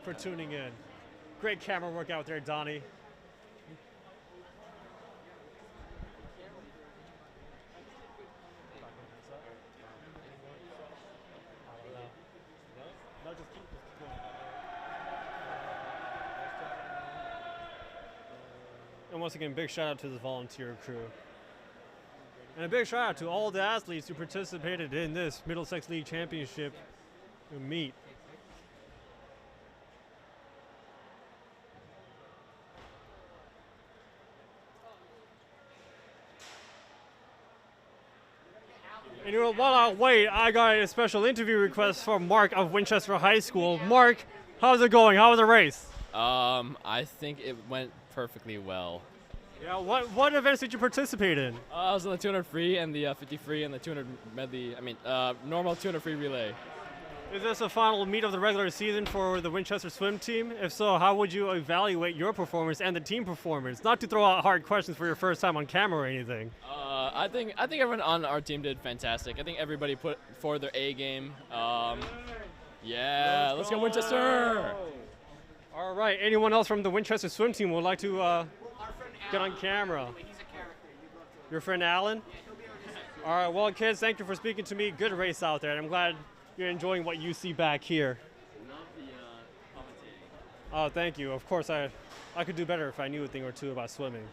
for tuning in. Great camera work out there, Donnie. And once again, big shout out to the volunteer crew. And a big shout out to all the athletes who participated in this Middlesex League Championship meet. And you know, while I wait, I got a special interview request from Mark of Winchester High School. Mark, how's it going? How was the race? I think it went perfectly well. Yeah, what events did you participate in? I was on the 200 free and the 50 free and the 200 medley, normal 200 free relay. Is this a final meet of the regular season for the Winchester swim team? If so, how would you evaluate your performance and the team performance? Not to throw out hard questions for your first time on camera or anything. I think everyone on our team did fantastic. I think everybody put forward their A game. Yeah, let's go Winchester! All right, anyone else from the Winchester swim team would like to get on camera? He's a character. Your friend Alan? All right, well, kids, thank you for speaking to me. Good race out there, and I'm glad you're enjoying what you see back here. Love the commentating. Oh, thank you. Of course, I could do better if I knew a thing or two about swimming.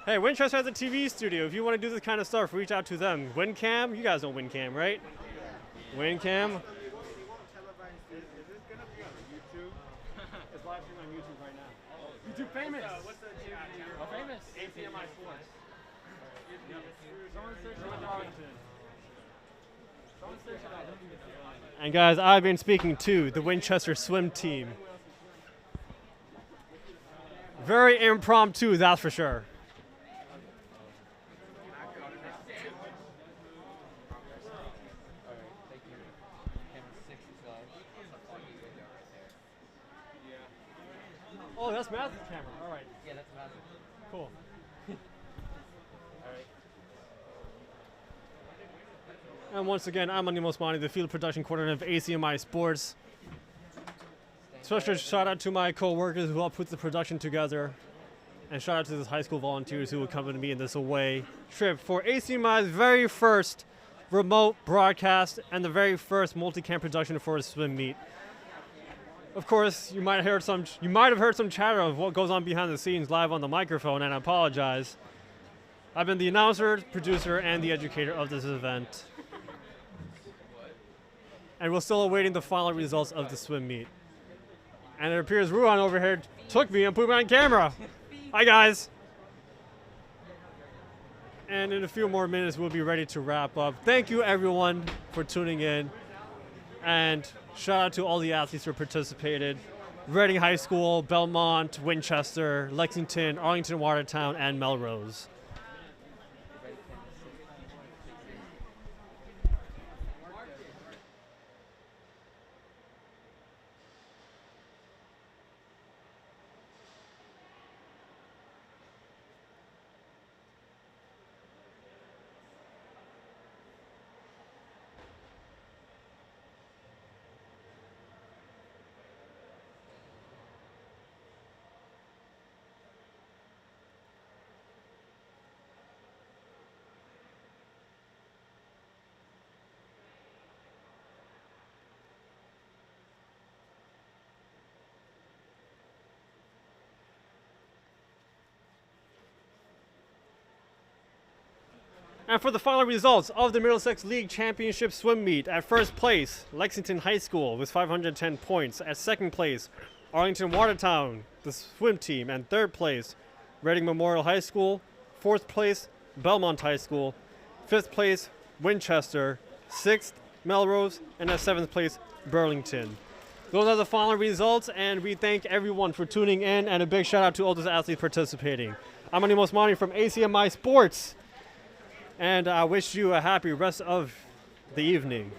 Hey, Winchester has a TV studio. If you want to do this kind of stuff, reach out to them. WinCam, you guys know WinCam, right? WinCam. YouTube famous. What's the famous? ACMi Sports. And guys, I've been speaking to the Winchester swim team. Very impromptu, that's for sure. Oh, that's Matthew's camera. All right. Yeah, that's Matthew. Cool. All right. And once again, I'm Animo Osmani, the field production coordinator of ACMi Sports. Special shout out to my co-workers who helped put the production together. And shout out to the high school volunteers who accompanied me in this away trip for ACMi's very first remote broadcast and the very first multi-cam production for a swim meet. Of course, you might have heard some chatter of what goes on behind the scenes live on the microphone, and I apologize. I've been the announcer, producer, and the educator of this event. And we're still awaiting the final results of the swim meet. And it appears Ruan over here took me and put me on camera. Hi, guys. And in a few more minutes, we'll be ready to wrap up. Thank you, everyone, for tuning in. And shout out to all the athletes who participated. Reading High School, Belmont, Winchester, Lexington, Arlington, Watertown, and Melrose. And for the final results of the Middlesex League Championship Swim Meet, at first place, Lexington High School with 510 points. At second place, Arlington Watertown, the swim team. And third place, Reading Memorial High School. Fourth place, Belmont High School. Fifth place, Winchester. Sixth, Melrose. And at seventh place, Burlington. Those are the final results, and we thank everyone for tuning in, and a big shout out to all those athletes participating. I'm Ani Mosmani from ACMi Sports. And I wish you a happy rest of the evening.